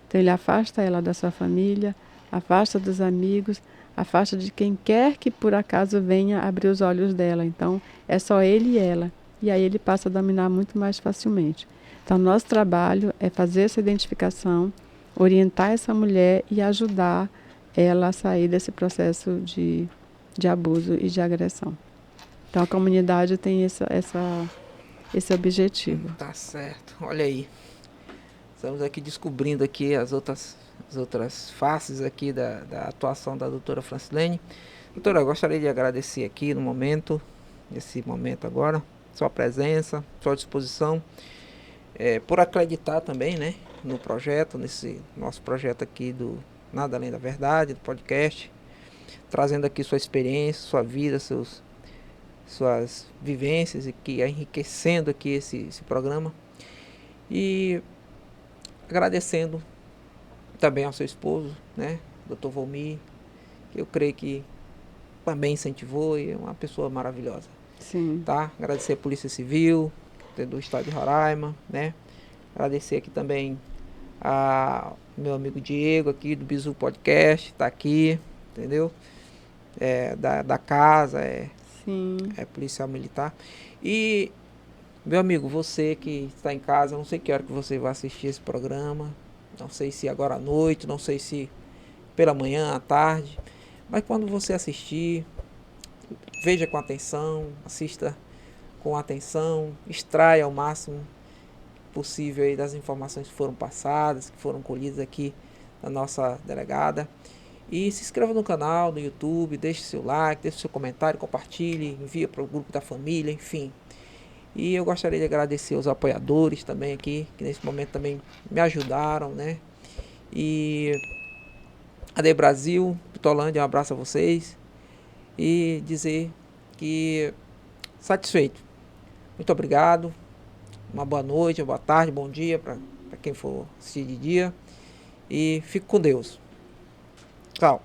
Então ele afasta ela da sua família, afasta dos amigos, afasta de quem quer que por acaso venha abrir os olhos dela. Então é só ele e ela. E aí ele passa a dominar muito mais facilmente. Então nosso trabalho é fazer essa identificação, orientar essa mulher e ajudar ela a sair desse processo de abuso e de agressão. Então a comunidade tem esse objetivo. Tá certo. Olha aí. Estamos aqui descobrindo aqui as outras faces aqui da atuação da doutora Francilene. Doutora, eu gostaria de agradecer aqui nesse momento agora, sua presença, sua disposição, por acreditar também, né, no projeto, nesse nosso projeto aqui do Nada Além da Verdade, do podcast, trazendo aqui sua experiência, sua vida, suas vivências, aqui, enriquecendo aqui esse programa. E agradecendo também ao seu esposo, né, Dr. Volmir, que eu creio que também incentivou e é uma pessoa maravilhosa. Sim. Tá? Agradecer a Polícia Civil do Estado de Roraima, né? Agradecer aqui também ao meu amigo Diego aqui do Bizu Podcast, tá aqui, entendeu? Da casa, Sim. É policial militar. E, meu amigo, você que está em casa, não sei que hora que você vai assistir esse programa, não sei se agora à noite, não sei se pela manhã, à tarde, mas quando você assistir, veja com atenção, assista com atenção, extraia ao máximo possível aí das informações que foram passadas, que foram colhidas aqui da nossa delegada. E se inscreva no canal, no YouTube, deixe seu like, deixe seu comentário, compartilhe, envia para o grupo da família, enfim. E eu gostaria de agradecer aos apoiadores também aqui, que nesse momento também me ajudaram, né? E AD Brasil, Pitolândia, um abraço a vocês. E dizer que satisfeito Muito obrigado. Uma boa noite, uma boa tarde, bom dia para quem for assistir de dia. E fique com Deus. Tchau.